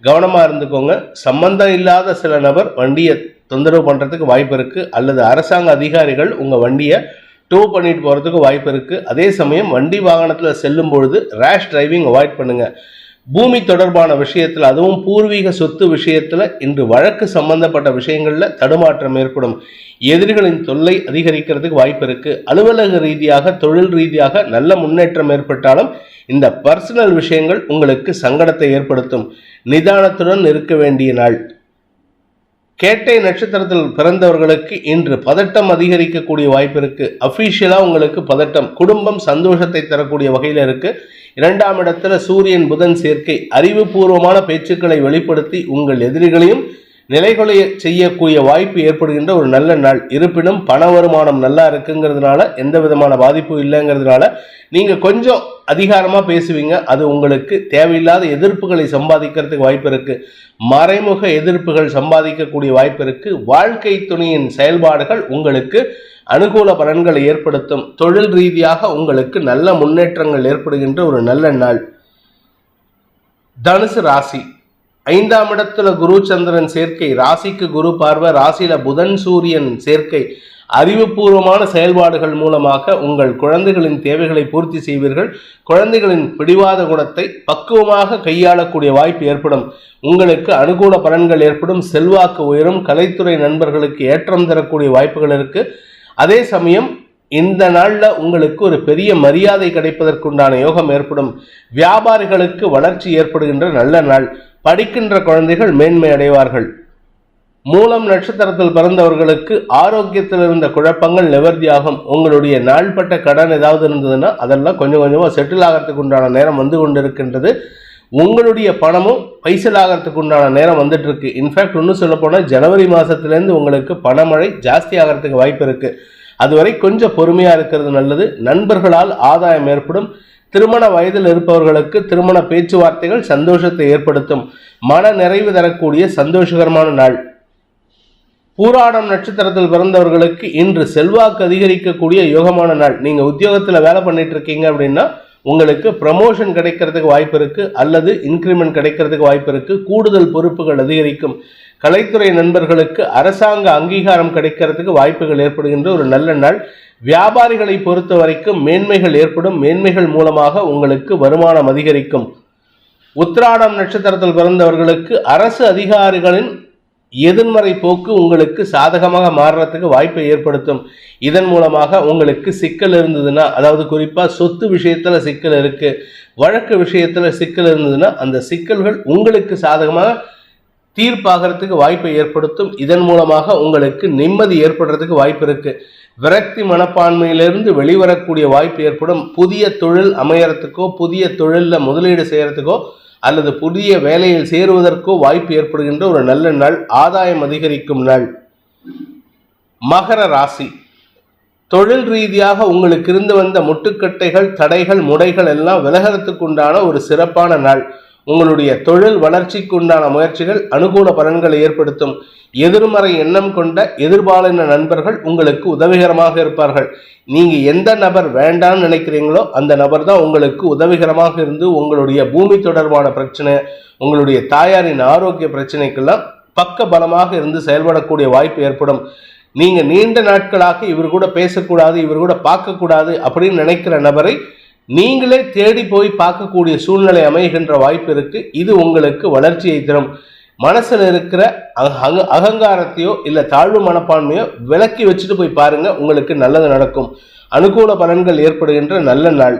A: கவனமா இருந்துக்கோங்க. சம்பந்தம் இல்லாத சில நபர் வண்டியை தொந்தரவு பண்றதுக்கு வாய்ப்பு இருக்கு. அல்லது அரசாங்க அதிகாரிகள் உங்க வண்டியை டோ பண்ணிட்டு போறதுக்கு வாய்ப்பு இருக்கு. அதே சமயம் வண்டி வாகனத்துல செல்லும் பொழுது ரேஷ் டிரைவிங் அவாய்ட் பண்ணுங்க. பூமி தொடர்பான விஷயத்தில், அதுவும் பூர்வீக சொத்து விஷயத்துல இன்று வழக்கு சம்பந்தப்பட்ட விஷயங்கள்ல தடுமாற்றம் ஏற்படும். எதிரிகளின் தொல்லை அதிகரிக்கிறதுக்கு வாய்ப்பு இருக்கு. அலுவலக ரீதியாக, தொழில் ரீதியாக நல்ல முன்னேற்றம் ஏற்பட்டாலும் இந்த பர்சனல் விஷயங்கள் உங்களுக்கு சங்கடத்தை ஏற்படுத்தும். நிதானத்துடன் இருக்க வேண்டிய நாள். கேட்டை நட்சத்திரத்தில் பிறந்தவர்களுக்கு இன்று பதட்டம் அதிகரிக்கக்கூடிய வாய்ப்பு இருக்கு. அபிஷியலா உங்களுக்கு பதட்டம். குடும்பம் சந்தோஷத்தை தரக்கூடிய வகையில இருக்கு. 2ஆம் இடத்துல சூரியன் புதன் சேர்க்கை அறிவுபூர்வமான பேச்சுக்களை வெளிப்படுத்தி உங்கள் எதிரிகளையும் நிலைகளை செய்யக்கூடிய வாய்ப்பு ஏற்படுகின்ற ஒரு நல்ல நாள். இருப்பினும் பண வருமானம் நல்லா இருக்குங்கிறதுனால எந்த விதமான பாதிப்பும் இல்லைங்கிறதுனால நீங்க கொஞ்சம் அதிகாரமா பேசுவீங்க. அது உங்களுக்கு தேவையில்லாத எதிர்ப்புகளை சம்பாதிக்கிறதுக்கு வாய்ப்பு இருக்கு. மறைமுக எதிர்ப்புகள் சம்பாதிக்கக்கூடிய வாய்ப்பு இருக்கு. வாழ்க்கை துணையின் செயல்பாடுகள் உங்களுக்கு அனுகூல பலன்களை ஏற்படுத்தும். தொழில் ரீதியாக உங்களுக்கு நல்ல முன்னேற்றங்கள் ஏற்படுகின்ற ஒரு நல்ல நாள். தனுசு ராசி. 5ஆம் இடத்துல குரு சந்திரன் சேர்க்கை, ராசிக்கு குரு பார்வை, ராசியில புதன் சூரியன் சேர்க்கை. அறிவுபூர்வமான செயல்பாடுகள் மூலமாக உங்கள் குழந்தைகளின் தேவைகளை பூர்த்தி செய்வீர்கள். குழந்தைகளின் பிடிவாத குணத்தை பக்குவமாக கையாளக்கூடிய வாய்ப்பு ஏற்படும். உங்களுக்கு அனுகூல பலன்கள் ஏற்படும். செல்வாக்கு உயரும். கலைத்துறை நண்பர்களுக்கு ஏற்றம் தரக்கூடிய வாய்ப்புகள் இருக்கு. அதே சமயம் இந்த நாள்ல உங்களுக்கு ஒரு பெரிய மரியாதை கிடைப்பதற்குண்டான யோகம் ஏற்படும். வியாபாரிகளுக்கு வளர்ச்சி ஏற்படுகின்ற நல்ல நாள். படிக்கின்ற குழந்தைகள் மேன்மை அடைவார்கள். மூலம் நட்சத்திரத்தில் பிறந்தவர்களுக்கு ஆரோக்கியத்தில் இருந்த குழப்பங்கள் நிவர்த்தியாகும். உங்களுடைய நாள்பட்ட கடன் ஏதாவது இருந்ததுன்னா அதெல்லாம் கொஞ்சம் கொஞ்சமா செட்டில் ஆகிறதுக்கு உண்டான நேரம் வந்து கொண்டிருக்கின்றது. உங்களுடைய பணமும் பைசல் ஆகிறதுக்கு உண்டான நேரம் வந்துட்டு இருக்கு. இன்ஃபேக்ட் இன்னும் சொல்ல போனால் ஜனவரி மாசத்திலேருந்து உங்களுக்கு பணமழை ஜாஸ்தி ஆகிறதுக்கு வாய்ப்பு இருக்கு. அதுவரை கொஞ்சம் பொறுமையா இருக்கிறது நல்லது. நண்பர்களால் ஆதாயம் ஏற்படும். திருமண வயதில் இருப்பவர்களுக்கு திருமண பேச்சுவார்த்தைகள் சந்தோஷத்தை ஏற்படுத்தும். மன நிறைவு தரக்கூடிய சந்தோஷகரமான நாள். பூராடம் நட்சத்திரத்தில் பிறந்தவர்களுக்கு இன்று செல்வாக்கு அதிகரிக்கக்கூடிய யோகமான நாள். நீங்க உத்தியோகத்துல வேலை பண்ணிட்டு இருக்கீங்க அப்படின்னா உங்களுக்கு ப்ரமோஷன் கிடைக்கிறதுக்கு வாய்ப்பு இருக்கு. அல்லது இன்கிரிமெண்ட் கிடைக்கிறதுக்கு வாய்ப்பு இருக்கு. கூடுதல் பொறுப்புகள் அதிகரிக்கும். கலைத்துறை நண்பர்களுக்கு அரசாங்க அங்கீகாரம் கிடைக்கிறதுக்கு வாய்ப்புகள் ஏற்படுகின்ற ஒரு நல்ல நாள். வியாபாரிகளை பொறுத்த வரைக்கும் மேன்மைகள் ஏற்படும். மேன்மைகள் மூலமாக உங்களுக்கு வருமானம் அதிகரிக்கும். உத்திராடம் நட்சத்திரத்தில் பிறந்தவர்களுக்கு அரசு அதிகாரிகளின் எதிர்மறை போக்கு உங்களுக்கு சாதகமாக மாறுறதுக்கு வாய்ப்பை ஏற்படுத்தும். இதன் மூலமாக உங்களுக்கு சிக்கல் இருந்ததுன்னா, அதாவது குறிப்பா சொத்து விஷயத்துல சிக்கல் இருக்கு, வழக்கு விஷயத்துல சிக்கல் இருந்ததுன்னா அந்த சிக்கல்கள் உங்களுக்கு சாதகமாக தீர்ப்பாகிறதுக்கு வாய்ப்பை ஏற்படுத்தும். இதன் மூலமாக உங்களுக்கு நிம்மதி ஏற்படுறதுக்கு வாய்ப்பு இருக்கு. விரக்தி மனப்பான்மையிலிருந்து வெளிவரக்கூடிய வாய்ப்பு ஏற்படும். புதிய தொழில் அமையறதுக்கோ, புதிய தொழிலில் முதலீடு செய்யறதுக்கோ அல்லது புதிய வேலையில் சேருவதற்கோ வாய்ப்பு ஏற்படுகின்ற ஒரு நல்ல நாள். ஆதாயம் அதிகரிக்கும் நாள். மகர ராசி. தொழில் ரீதியாக உங்களுக்கு இருந்து வந்த முட்டுக்கட்டைகள், தடைகள், முடைகள் எல்லாம் விலகிறதுக்கு உண்டான ஒரு சிறப்பான நாள். உங்களுடைய தொழில் வளர்ச்சிக்கு உண்டான முயற்சிகள் அனுகூல பலன்களை ஏற்படுத்தும். எதிர்மறை எண்ணம் கொண்ட எதிர்பாலின நண்பர்கள் உங்களுக்கு உதவிகரமாக இருப்பார்கள். நீங்க எந்த நபர் வேண்டாம்னு நினைக்கிறீங்களோ அந்த நபர் தான் உங்களுக்கு உதவிகரமாக இருந்து உங்களுடைய பூமி தொடர்பான பிரச்சனை, உங்களுடைய தாயாரின் ஆரோக்கிய பிரச்சனைக்கெல்லாம் பக்க பலமாக இருந்து செயல்படக்கூடிய வாய்ப்பு ஏற்படும். நீங்க நீண்ட நாட்களாக இவர் கூட பேசக்கூடாது, இவர் கூட பார்க்கக்கூடாது அப்படின்னு நினைக்கிற நபரை நீங்களே தேடி போய் பார்க்கக்கூடிய சூழ்நிலை அமைகின்ற வாய்ப்பு இருக்கு. இது உங்களுக்கு வளர்ச்சியை தரும். மனசுல இருக்கிற அகங்காரத்தையோ இல்ல தாழ்வு மனப்பான்மையோ விலக்கி வச்சுட்டு போய் பாருங்க, உங்களுக்கு நல்லது நடக்கும். அனுகூல பலன்கள் ஏற்படுகின்ற நல்ல நாள்.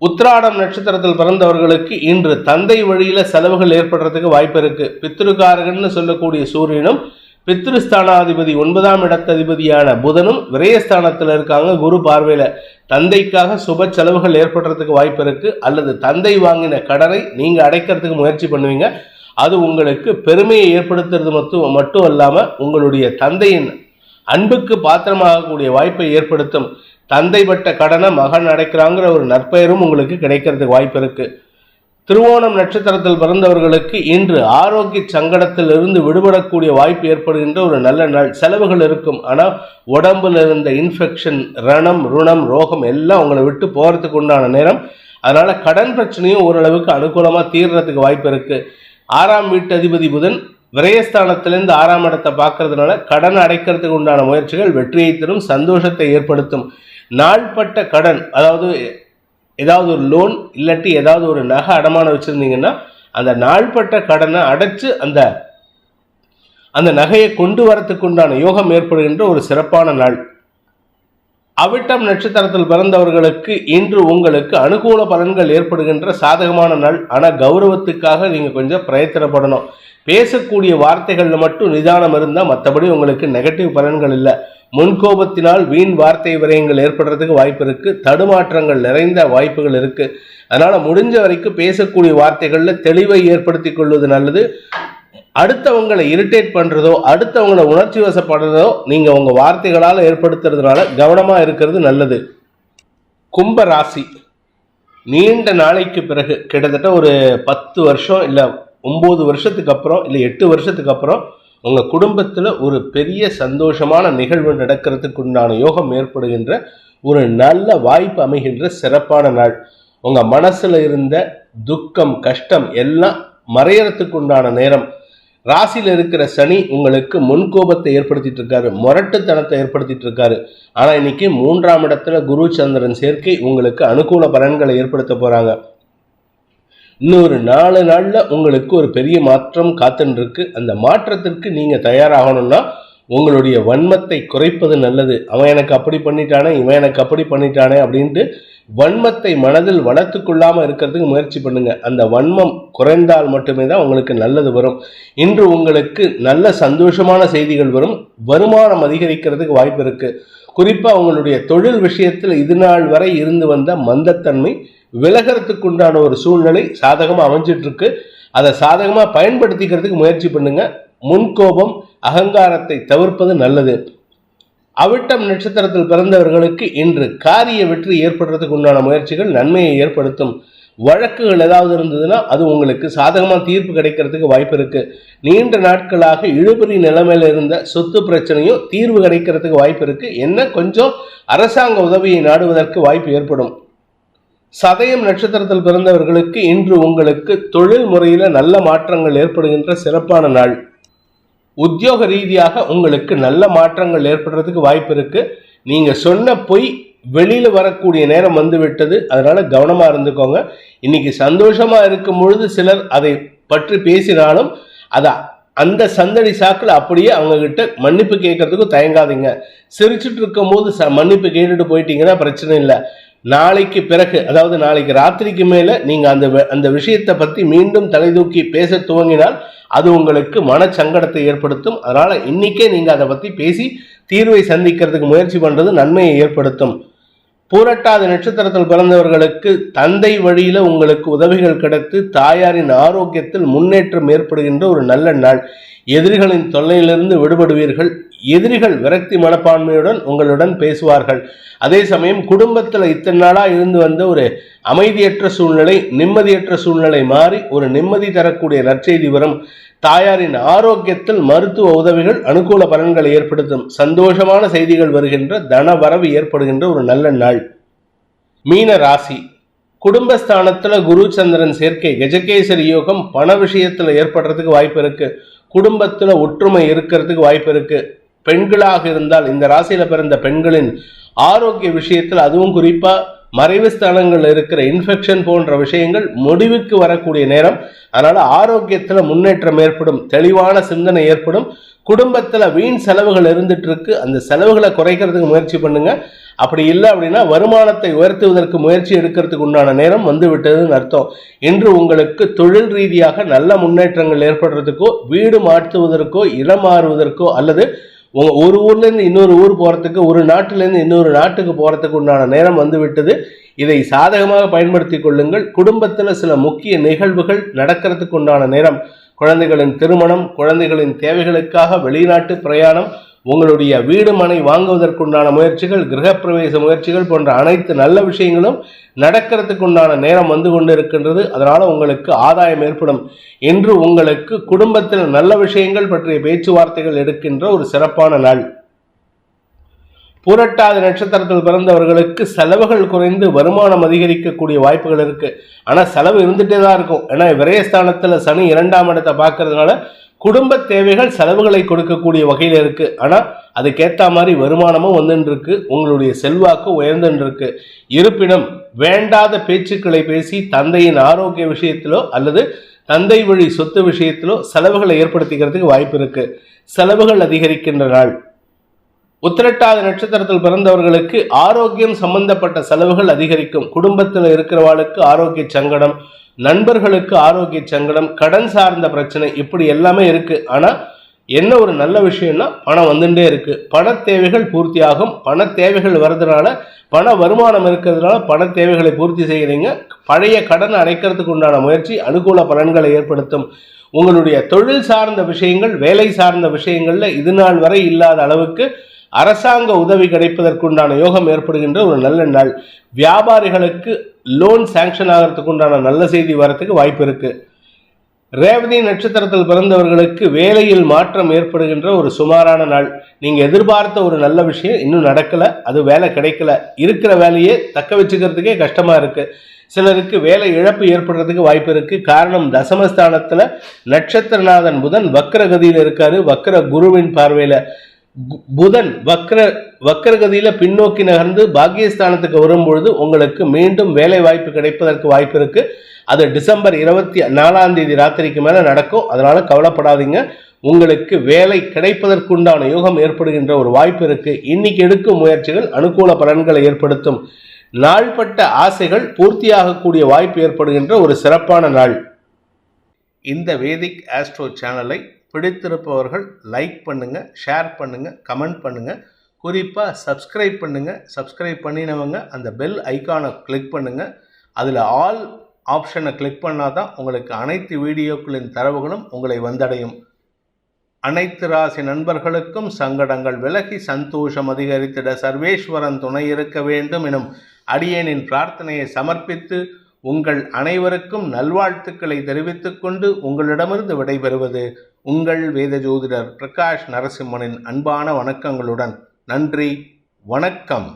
A: உத்திராடம் நட்சத்திரத்தில் பிறந்தவர்களுக்கு இன்று தந்தை வழியில செலவுகள் ஏற்படுறதுக்கு வாய்ப்பு இருக்கு. பித்ருகாரகன்னு சொல்லக்கூடிய சூரியனும் பித்ருஸ்தானாதிபதி 9ஆம் இடத்ததிபதியான புதனும் விரயஸ்தானத்தில் இருக்காங்க குரு பார்வையில. தந்தைக்காக சுப செலவுகள் ஏற்படுறதுக்கு வாய்ப்பு இருக்கு. அல்லது தந்தை வாங்கின கடனை நீங்க அடைக்கிறதுக்கு முயற்சி பண்ணுவீங்க. அது உங்களுக்கு பெருமையை ஏற்படுத்துறது மட்டும் அல்லாம உங்களுடைய தந்தையின் அன்புக்கு பாத்திரமாகக்கூடிய வாய்ப்பை ஏற்படுத்தும். தந்தை பட்ட கடனை மகன் அடைக்கிறாங்கிற ஒரு நற்பெயரும் உங்களுக்கு கிடைக்கிறதுக்கு வாய்ப்பு இருக்கு. திருவோணம் நட்சத்திரத்தில் பிறந்தவர்களுக்கு இன்று ஆரோக்கிய சங்கடத்தில் இருந்து விடுபடக்கூடிய வாய்ப்பு ஏற்படுகின்ற ஒரு நல்ல நாள். செலவுகள் இருக்கும், ஆனால் உடம்புல இருந்த இன்ஃபெக்ஷன், ரணம், ருணம், ரோகம் எல்லாம் உங்களை விட்டு போகிறதுக்கு உண்டான நேரம். அதனால கடன் பிரச்சனையும் ஓரளவுக்கு அனுகூலமாக தீர்றதுக்கு வாய்ப்பு இருக்கு. 6ஆம் வீட்டு அதிபதி புதன் விரயஸ்தானத்திலிருந்து 6ஆம் இடத்தை பார்க்கறதுனால கடன் அடைக்கிறதுக்கு உண்டான முயற்சிகள் வெற்றியை தரும், சந்தோஷத்தை ஏற்படுத்தும். நாள்பட்ட கடன், அதாவது ஏதாவது ஒரு லோன் இல்லாட்டி ஏதாவது ஒரு நகை அடமானம் வச்சிருந்தீங்கன்னா அந்த நாள்பட்ட கடனை அடைச்சு அந்த நகையை கொண்டு வரத்துக்கு உண்டான யோகம் ஏற்படுகின்ற ஒரு சிறப்பான நாள். அவிட்டம் நட்சத்திரத்தில் பிறந்தவர்களுக்கு இன்று உங்களுக்கு அனுகூல பலன்கள் ஏற்படுகின்ற சாதகமான நாள். ஆனால் கௌரவத்துக்காக நீங்கள் கொஞ்சம் பிரயத்தனப்படணும். பேசக்கூடிய வார்த்தைகள்ல மட்டும் நிதானம் இருந்தால் மற்றபடி உங்களுக்கு நெகட்டிவ் பலன்கள் இல்லை. முன்கோபத்தினால் வீண் வார்த்தை விரயங்கள் ஏற்படுறதுக்கு வாய்ப்பு இருக்கு. தடுமாற்றங்கள் நிறைந்த வாய்ப்புகள் இருக்கு. அதனால முடிஞ்ச வரைக்கும் பேசக்கூடிய வார்த்தைகள்ல தெளிவை ஏற்படுத்தி கொள்வது நல்லது. அடுத்தவங்களை இரிட்டேட் பண்றதோ அடுத்தவங்களை உணர்ச்சி வசப்படுறதோ நீங்க உங்க வார்த்தைகளால் ஏற்படுத்துறதுனால கவனமா இருக்கிறது நல்லது. கும்ப ராசி, நீண்ட நாளைக்கு பிறகு கிட்டத்தட்ட ஒரு 10 வருஷம் இல்லை 9 வருஷத்துக்கு அப்புறம் இல்லை 8 வருஷத்துக்கு அப்புறம் உங்கள் குடும்பத்தில் ஒரு பெரிய சந்தோஷமான நிகழ்வு நடக்கிறதுக்கு உண்டான யோகம் ஏற்படுகின்ற ஒரு நல்ல வாய்ப்பு அமைகின்ற சிறப்பான நாள். உங்கள் மனசில் இருந்த துக்கம், கஷ்டம் எல்லாம் மறையறதுக்கு உண்டான நேரம். ராசியில் இருக்கிற சனி உங்களுக்கு முன்கோபத்தை ஏற்படுத்திட்டு இருக்காரு, முரட்டுத்தனத்தை ஏற்படுத்திட்டு இருக்காரு. ஆனால் இன்னைக்கு 3ஆம் இடத்துல குரு சந்திரன் சேர்க்கை உங்களுக்கு அனுகூல பலன்களை ஏற்படுத்த போறாங்க. இன்னொரு 4 நாள்ல உங்களுக்கு ஒரு பெரிய மாற்றம் காத்துன்னு இருக்கு. அந்த மாற்றத்திற்கு நீங்க தயாராகணும்னா உங்களுடைய வன்மத்தை குறைப்பது நல்லது. அவன் எனக்கு அப்படி பண்ணிட்டானே, இவன் எனக்கு அப்படி பண்ணிட்டானே அப்படின்ட்டு வன்மத்தை மனதில் வளர்த்து கொள்ளாம இருக்கிறதுக்கு முயற்சி பண்ணுங்க. அந்த வன்மம் குறைந்தால் மட்டுமே தான் உங்களுக்கு நல்லது வரும். இன்று உங்களுக்கு நல்ல சந்தோஷமான செய்திகள் வரும். வருமானம் அதிகரிக்கிறதுக்கு வாய்ப்பு இருக்கு. குறிப்பா உங்களுடைய தொழில் விஷயத்தில் இது நாள் வரை இருந்து வந்த மந்தத்தன்மை விலகிறதுக்கு உண்டான ஒரு சூழ்நிலை சாதகமாக அமைஞ்சிட்டு இருக்கு. அதை சாதகமாக பயன்படுத்திக்கிறதுக்கு முயற்சி பண்ணுங்க. முன்கோபம், அகங்காரத்தை தவிர்ப்பது நல்லது. அவிட்டம் நட்சத்திரத்தில் பிறந்தவர்களுக்கு இன்று காரிய வெற்றி ஏற்படுறதுக்கு உண்டான முயற்சிகள் நன்மையை ஏற்படுத்தும். வழக்குகள் ஏதாவது இருந்ததுன்னா அது உங்களுக்கு சாதகமாக தீர்ப்பு கிடைக்கிறதுக்கு வாய்ப்பு இருக்கு. நீண்ட நாட்களாக இழுபறி நிலைமையில இருந்த சொத்து பிரச்சனையும் தீர்வு கிடைக்கிறதுக்கு வாய்ப்பு இருக்கு. என்ன கொஞ்சம் அரசாங்க உதவியை நாடுவதற்கு வாய்ப்பு ஏற்படும். சதயம் நட்சத்திரத்தில் பிறந்தவர்களுக்கு இன்று உங்களுக்கு தொழில் முறையில நல்ல மாற்றங்கள் ஏற்படுகின்ற சிறப்பான நாள். உத்தியோக ரீதியாக உங்களுக்கு நல்ல மாற்றங்கள் ஏற்படுறதுக்கு வாய்ப்பு இருக்கு. நீங்க சொன்ன பொய் வெளியில வரக்கூடிய நேரம் வந்து விட்டது. அதனால கவனமா இருந்துக்கோங்க. இன்னைக்கு சந்தோஷமா இருக்கும் பொழுது சிலர் அதை பற்றி பேசினாலும் அந்த சந்தடி சாக்கில் அப்படியே அவங்க கிட்ட மன்னிப்பு கேட்கறதுக்கும் தயங்காதீங்க. சிரிச்சுட்டு இருக்கும் போது மன்னிப்பு கேட்டுட்டு போயிட்டீங்கன்னா பிரச்சனை இல்லை. நாளைக்கு பிறகு, அதாவது நாளைக்கு ராத்திரிக்கு மேல நீங்க அந்த விஷயத்தை பத்தி மீண்டும் தலை தூக்கி பேச துவங்கினால் அது உங்களுக்கு மனச்சங்கடத்தை ஏற்படுத்தும். அதனால இன்னைக்கே நீங்க அதை பத்தி பேசி தீர்வை சந்திக்கிறதுக்கு முயற்சி பண்றது நன்மையை ஏற்படுத்தும். பூரட்டாதி நட்சத்திரத்தில் பிறந்தவர்களுக்கு தந்தை வழியில உங்களுக்கு உதவிகள் கிடைத்து தாயாரின் ஆரோக்கியத்தில் முன்னேற்றம் ஏற்படுகின்ற ஒரு நல்ல நாள். எதிரிகளின் தொல்லையிலிருந்து விடுபடுவீர்கள். எதிரிகள் விரக்தி மனப்பான்மையுடன் உங்களுடன் பேசுவார்கள். அதே சமயம் குடும்பத்தில் இத்தனை நாளா இருந்து வந்த ஒரு அமைதியற்ற சூழ்நிலை, நிம்மதியற்ற சூழ்நிலை மாறி ஒரு நிம்மதி தரக்கூடிய நற்செய்தி வரும். தாயாரின் ஆரோக்கியத்தில் மருத்துவ உதவிகள் அனுகூல பலன்களை ஏற்படுத்தும். சந்தோஷமான செய்திகள் வருகின்ற தன வரவு ஏற்படுகின்ற ஒரு நல்ல நாள். மீன ராசி, குடும்பஸ்தானத்துல குரு சந்திரன் சேர்க்கை கஜகேசரி யோகம் பண விஷயத்துல ஏற்படுறதுக்கு வாய்ப்பு இருக்கு. குடும்பத்துல ஒற்றுமை இருக்கிறதுக்கு வாய்ப்பு இருக்கு. பெண்களாக இருந்தால் இந்த ராசியில பிறந்த பெண்களின் ஆரோக்கிய விஷயத்தில், அதுவும் குறிப்பா மறைவு ஸ்தானங்கள் இருக்கிற இன்ஃபெக்ஷன் போன்ற விஷயங்கள் முடிவுக்கு வரக்கூடிய நேரம். அதனால ஆரோக்கியத்தில் முன்னேற்றம் ஏற்படும், தெளிவான சிந்தனை ஏற்படும். குடும்பத்தில் வீண் செலவுகள் இருந்துட்டு இருக்கு, அந்த செலவுகளை குறைக்கிறதுக்கு முயற்சி பண்ணுங்க. அப்படி இல்லை அப்படின்னா வருமானத்தை உயர்த்துவதற்கு முயற்சி எடுக்கிறதுக்கு உண்டான நேரம் வந்து விட்டதுன்னு அர்த்தம். இன்று உங்களுக்கு தொழில் ரீதியாக நல்ல முன்னேற்றங்கள் ஏற்படுறதுக்கோ, வீடு மாற்றுவதற்கோ, இடம் மாறுவதற்கோ, அல்லது ஒரு ஊர்லேருந்து இன்னொரு ஊர் போகிறதுக்கு, ஒரு நாட்டிலேருந்து இன்னொரு நாட்டுக்கு போகிறதுக்கு உண்டான நேரம் வந்து விட்டது. இதை சாதகமாக பயன்படுத்தி கொள்ளுங்கள். குடும்பத்தில் சில முக்கிய நிகழ்வுகள் நடக்கிறதுக்கு உண்டான நேரம். குழந்தைகளின் திருமணம், குழந்தைகளின் தேவைகளுக்காக வெளிநாட்டு பிரயாணம், உங்களுடைய வீடு மனை வாங்குவதற்குண்டான முயற்சிகள், கிரகப்பிரவேச முயற்சிகள் போன்ற அனைத்து நல்ல விஷயங்களும் நடக்கிறதுக்கு உண்டான நேரம் வந்து கொண்டு இருக்கின்றது. அதனால் உங்களுக்கு ஆதாயம் ஏற்படும். இன்று உங்களுக்கு குடும்பத்தில் நல்ல விஷயங்கள் பற்றிய பேச்சுவார்த்தைகள் எடுக்கின்ற ஒரு சிறப்பான நாள். பூரட்டாதி நட்சத்திரத்தில் பிறந்தவர்களுக்கு செலவுகள் குறைந்து வருமானம் அதிகரிக்கக்கூடிய வாய்ப்புகள் இருக்கு. ஆனால் செலவு இருந்துகிட்டே தான் இருக்கும். ஏன்னா விரயஸ்தானத்தில் சனி 2ஆம் இடத்தை பார்க்கறதுனால குடும்ப தேவைகள் செலவுகளை கொடுக்கக்கூடிய வகையில் இருக்கு. ஆனால் அதுக்கேற்ற மாதிரி வருமானமும் வந்துட்டு இருக்கு, உங்களுடைய செல்வாக்கு உயர்ந்துட்டு இருக்கு. இருப்பினும் வேண்டாத பேச்சுக்களை பேசி தந்தையின் ஆரோக்கிய விஷயத்திலோ அல்லது தந்தை வழி சொத்து விஷயத்திலோ செலவுகளை ஏற்படுத்திக்கிறதுக்கு வாய்ப்பு இருக்கு. செலவுகள் அதிகரிக்கின்ற நாள். உத்திரட்டாதி நட்சத்திரத்தில் பிறந்தவர்களுக்கு ஆரோக்கியம் சம்பந்தப்பட்ட செலவுகள் அதிகரிக்கும். குடும்பத்தில் இருக்கிறவாளுக்கு ஆரோக்கிய சங்கடம், நண்பர்களுக்கு ஆரோக்கிய சங்கடம், கடன் சார்ந்த பிரச்சனை, இப்படி எல்லாமே இருக்கு. ஆனால் என்ன ஒரு நல்ல விஷயம்னா பணம் வந்துட்டே இருக்கு. பண தேவைகள் பூர்த்தியாகும். பண தேவைகள் வர்றதுனால, பண வருமானம் இருக்கிறதுனால பண தேவைகளை பூர்த்தி செய்கிறீங்க. பழைய கடனை அடைக்கிறதுக்கு உண்டான முயற்சி அனுகூல பலன்களை ஏற்படுத்தும். உங்களுடைய தொழில் சார்ந்த விஷயங்கள், வேலை சார்ந்த விஷயங்கள்ல இது நாள் வரை இல்லாத அளவுக்கு அரசாங்க உதவி கிடைப்பதற்குண்டான யோகம் ஏற்படுகின்ற ஒரு நல்ல நாள். வியாபாரிகளுக்கு லோன் சாங்ஷன் ஆகிறதுக்கு உண்டான நல்ல செய்தி வரத்துக்கு வாய்ப்பு இருக்கு. ரேவதி நட்சத்திரத்தில் பிறந்தவர்களுக்கு வேலையில் மாற்றம் ஏற்படுகின்ற ஒரு சுமாரான நாள். நீங்க எதிர்பார்த்த ஒரு நல்ல விஷயம் இன்னும் நடக்கல, அது வேலை கிடைக்கல. இருக்கிற வேலையே தக்க வச்சுக்கிறதுக்கே கஷ்டமா இருக்கு. சிலருக்கு வேலை இழப்பு ஏற்படுறதுக்கு வாய்ப்பு இருக்கு. காரணம், தசமஸ்தானத்துல நட்சத்திரநாதன் புதன் வக்ரகதியில் இருக்காரு. வக்ர குருவின் பார்வையில புதன் வக்கரகதியில பின்னோக்கி நகர்ந்து பாக்கியஸ்தானத்துக்கு வரும்பொழுது உங்களுக்கு மீண்டும் வேலை வாய்ப்பு கிடைப்பதற்கு வாய்ப்பு இருக்கு. அது டிசம்பர் 24ஆம் தேதி ராத்திரிக்கு மேல நடக்கும். அதனால கவலைப்படாதீங்க, உங்களுக்கு வேலை கிடைப்பதற்குண்டான யோகம் ஏற்படுகின்ற ஒரு வாய்ப்பு இருக்கு. இன்னைக்கு எடுக்கும் முயற்சிகள் அனுகூல பலன்களை ஏற்படுத்தும். நாள்பட்ட ஆசைகள் பூர்த்தியாகக்கூடிய வாய்ப்பு ஏற்படுகின்ற ஒரு சிறப்பான நாள். இந்த வேதிக் ஆஸ்ட்ரோ சேனலை பிடித்திருப்பவர்கள் லைக் பண்ணுங்க, ஷேர் பண்ணுங்க, கமெண்ட் பண்ணுங்க. குறிப்பாக சப்ஸ்கிரைப் பண்ணுங்க. சப்ஸ்கிரைப் பண்ணினவங்க அந்த பெல் ஐக்கானை கிளிக் பண்ணுங்க. அதில் ஆல் ஆப்ஷனை கிளிக் பண்ணாதான் உங்களுக்கு அனைத்து வீடியோக்களின் தரவுகளும் உங்களை வந்தடையும். அனைத்து ராசி நண்பர்களுக்கும் சங்கடங்கள் விலகி சந்தோஷம் அதிகரித்திட சர்வேஸ்வரன் துணை இருக்க வேண்டும் எனும் அடியேனின் பிரார்த்தனையை சமர்ப்பித்து உங்கள் அனைவருக்கும் நல்வாழ்த்துக்களை தெரிவித்துக் கொண்டு உங்களிடமிருந்து விடைபெறுவது உங்கள் வேத ஜோதிடர் பிரகாஷ் நரசிம்மனின் அன்பான வணக்கங்களுடன். நன்றி, வணக்கம்.